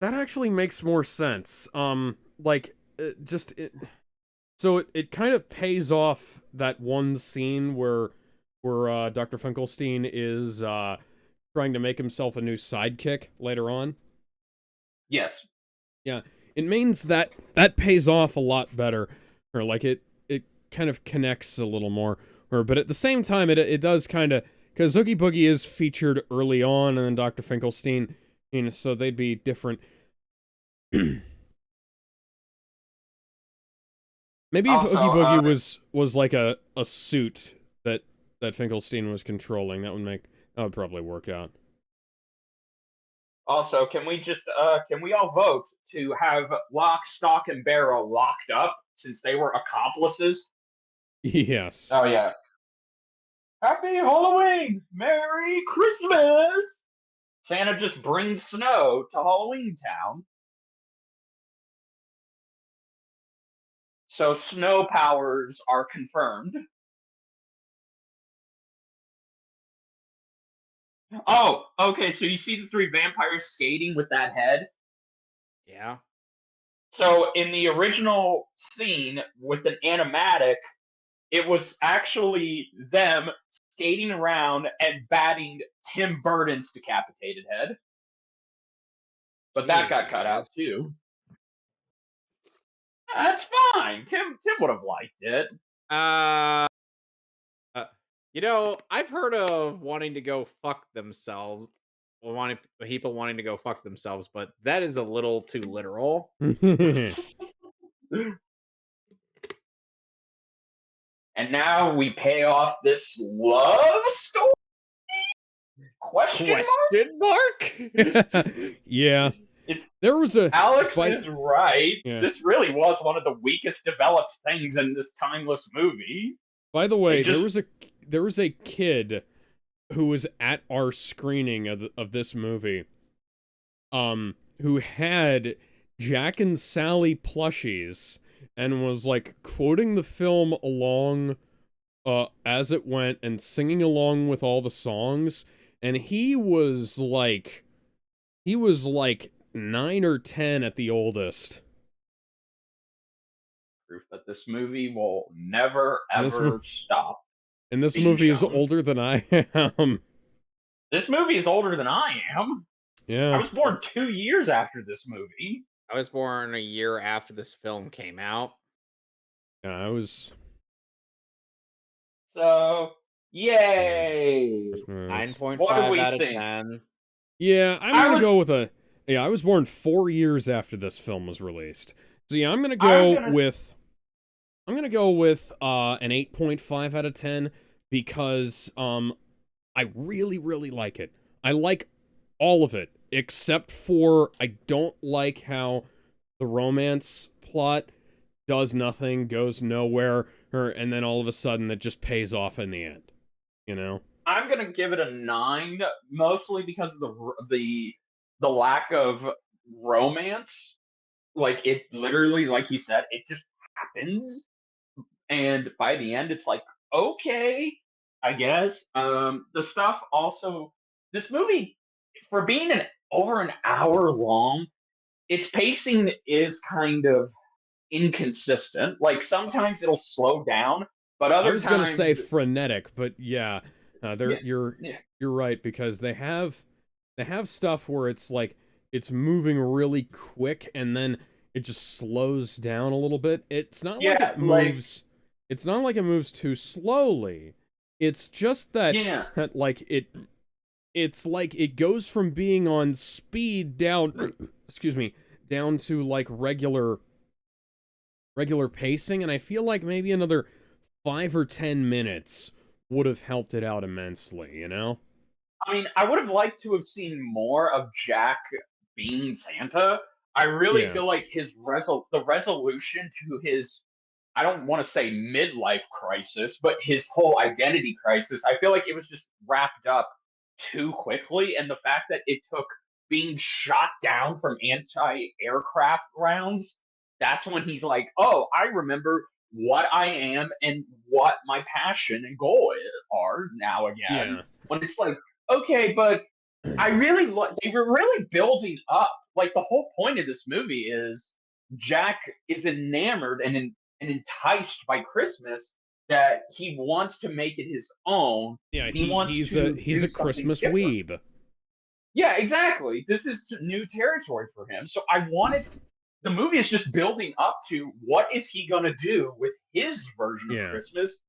that actually makes more sense. So it kind of pays off that one scene where Dr. Finkelstein is trying to make himself a new sidekick later on. Yes. Yeah, it means that pays off a lot better, or like it kind of connects a little more. But at the same time, it does kind of, because Oogie Boogie is featured early on, and then Dr. Finkelstein, so they'd be different. Maybe if Also, Oogie Boogie was like a suit that Finkelstein was controlling, that would probably work out. Also, can we all vote to have Lock, Stock, and Barrel locked up since they were accomplices? Yes. Oh yeah. Happy Halloween! Merry Christmas! Santa just brings snow to Halloween Town. So snow powers are confirmed. Oh, okay, so you see the three vampires skating with that head? Yeah. So in the original scene with an animatic, it was actually them skating around and batting Tim Burton's decapitated head. But that got cut out Jeez. too. That's fine. Tim would have liked it. I've heard of wanting to go fuck themselves, people wanting to go fuck themselves, but that is a little too literal. And now we pay off this love story? Question mark? Yeah. There was a Alex by, is right. Yeah. This really was one of the weakest developed things in this timeless movie. By the way, there was a kid who was at our screening of this movie, who had Jack and Sally plushies and was like quoting the film along as it went and singing along with all the songs, and he was like 9 or 10 at the oldest. Proof that this movie will never ever stop. And this movie is older than I am. This movie is older than I am. Yeah. I was born 2 years after this movie. I was born a year after this film came out. Yeah, I was. So, yay! 9.5 out of 10. Yeah, I'm gonna go with a. Yeah, I was born 4 years after this film was released. So yeah, I'm gonna go with an 8.5 out of 10 because I really, really like it. I like all of it, except for I don't like how the romance plot does nothing, goes nowhere, and then all of a sudden it just pays off in the end. I'm gonna give it a 9, mostly because of the lack of romance. Like, it literally, like he said, it just happens. And by the end, it's like, okay, I guess. The stuff also, this movie, for being over an hour long, its pacing is kind of inconsistent. Like, sometimes it'll slow down, but other times... I was gonna say frenetic, but yeah, you're right, because they have stuff where it's like, it's moving really quick, and then it just slows down a little bit. It's not like it moves. It's not like it moves too slowly. It's just that, it's like it goes from being on speed down, down to like regular pacing, and I feel like maybe another 5 or 10 minutes would have helped it out immensely. I mean, I would have liked to have seen more of Jack being Santa. I really feel like the resolution to his, I don't want to say midlife crisis, but his whole identity crisis, I feel like it was just wrapped up too quickly. And the fact that it took being shot down from anti-aircraft rounds, that's when he's like, oh, I remember what I am and what my passion and goal are now again. Yeah. When it's like, okay, but I really they were really building up. Like, the whole point of this movie is Jack is enamored and enticed by Christmas, that he wants to make it his own. Yeah, he's a Christmas weeb. Yeah, exactly. This is new territory for him. So the movie is just building up to what is he going to do with his version of Yeah. Christmas.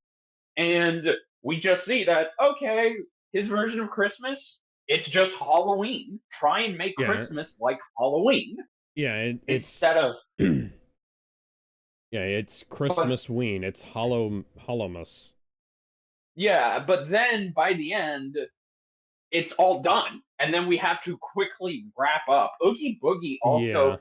And we just see that, okay, his version of Christmas, it's just Halloween. Try and make Yeah. Christmas like Halloween. Yeah, it's instead of yeah, it's but Christmas Ween. It's Hallowmas. yeah, but then by the end, it's all done. And then we have to quickly wrap up. Oogie Boogie Yeah. also,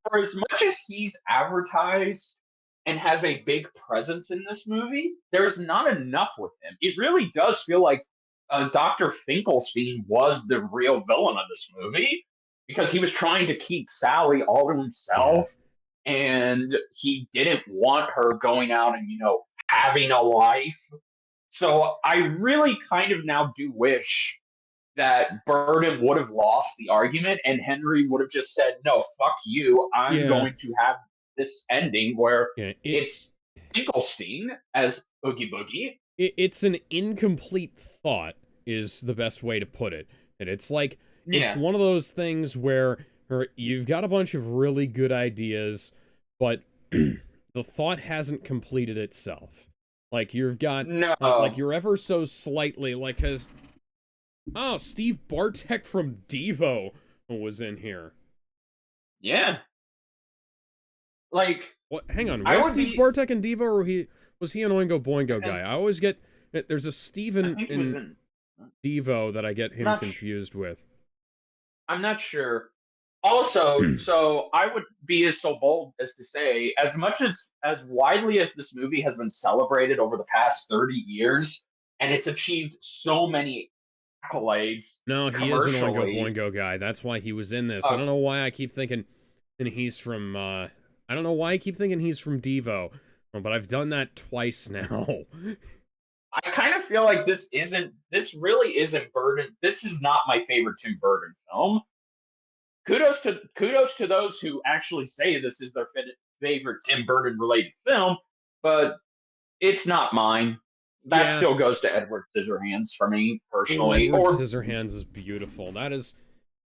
for as much as he's advertised and has a big presence in this movie, there's not enough with him. It really does feel like Dr. Finkelstein was the real villain of this movie because he was trying to keep Sally all to Yeah. himself and he didn't want her going out and, having a life. So I really kind of now do wish that Burden would have lost the argument and Henry would have just said, no, fuck you. I'm Yeah. going to have this ending where Yeah. it's Finkelstein as Oogie Boogie. It's an incomplete thought is the best way to put it. And it's like, it's one of those things where you've got a bunch of really good ideas, but the thought hasn't completed itself. Like, you've got, like you're ever so slightly, like, because, oh, Steve Bartek from Devo was in here. Yeah. Like, what? Hang on, was Steve Bartek in Devo, or was he an Oingo Boingo guy? I always get, there's a Steven in Devo that I get him confused with. I'm not sure. Also, so I would be so bold as to say, as much as widely as this movie has been celebrated over the past 30 years, and it's achieved so many accolades. No, he is an Oingo Boingo guy. That's why he was in this. I don't know why I keep thinking, and he's from. I don't know why I keep thinking he's from Devo, but I've done that twice now. I kind of feel like this really isn't Burden. This is not my favorite Tim Burton film. Kudos to those who actually say this is their favorite Tim Burton related film, but it's not mine. That still goes to Edward Scissorhands for me personally. Edward Scissorhands is beautiful. That is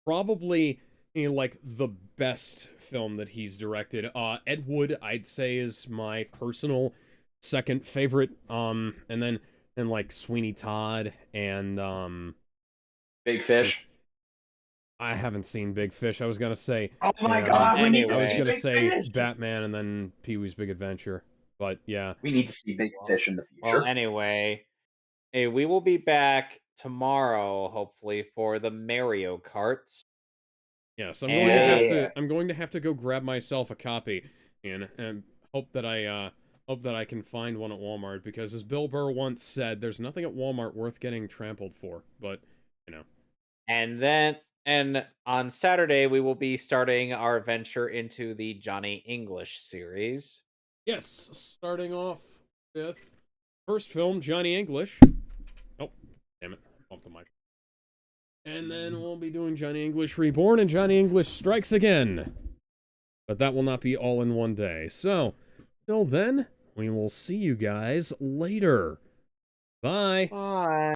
probably like the best film that he's directed. Ed Wood, I'd say, is my personal second favorite. And then like Sweeney Todd and Big Fish. I haven't seen Big Fish. I was gonna say. Oh my god! I was gonna say Batman and then Pee-wee's Big Adventure. But yeah, we need to see Big Fish in the future. Well, anyway, hey, we will be back tomorrow, hopefully, for the Mario Karts. Yes, I'm going to have to go grab myself a copy and hope that I can find one at Walmart, because as Bill Burr once said, there's nothing at Walmart worth getting trampled for. But And on Saturday, we will be starting our venture into the Johnny English series. Yes, starting off with first film, Johnny English. Oh, damn it. Off the mic. And then we'll be doing Johnny English Reborn and Johnny English Strikes Again. But that will not be all in one day. So, till then, we will see you guys later. Bye. Bye.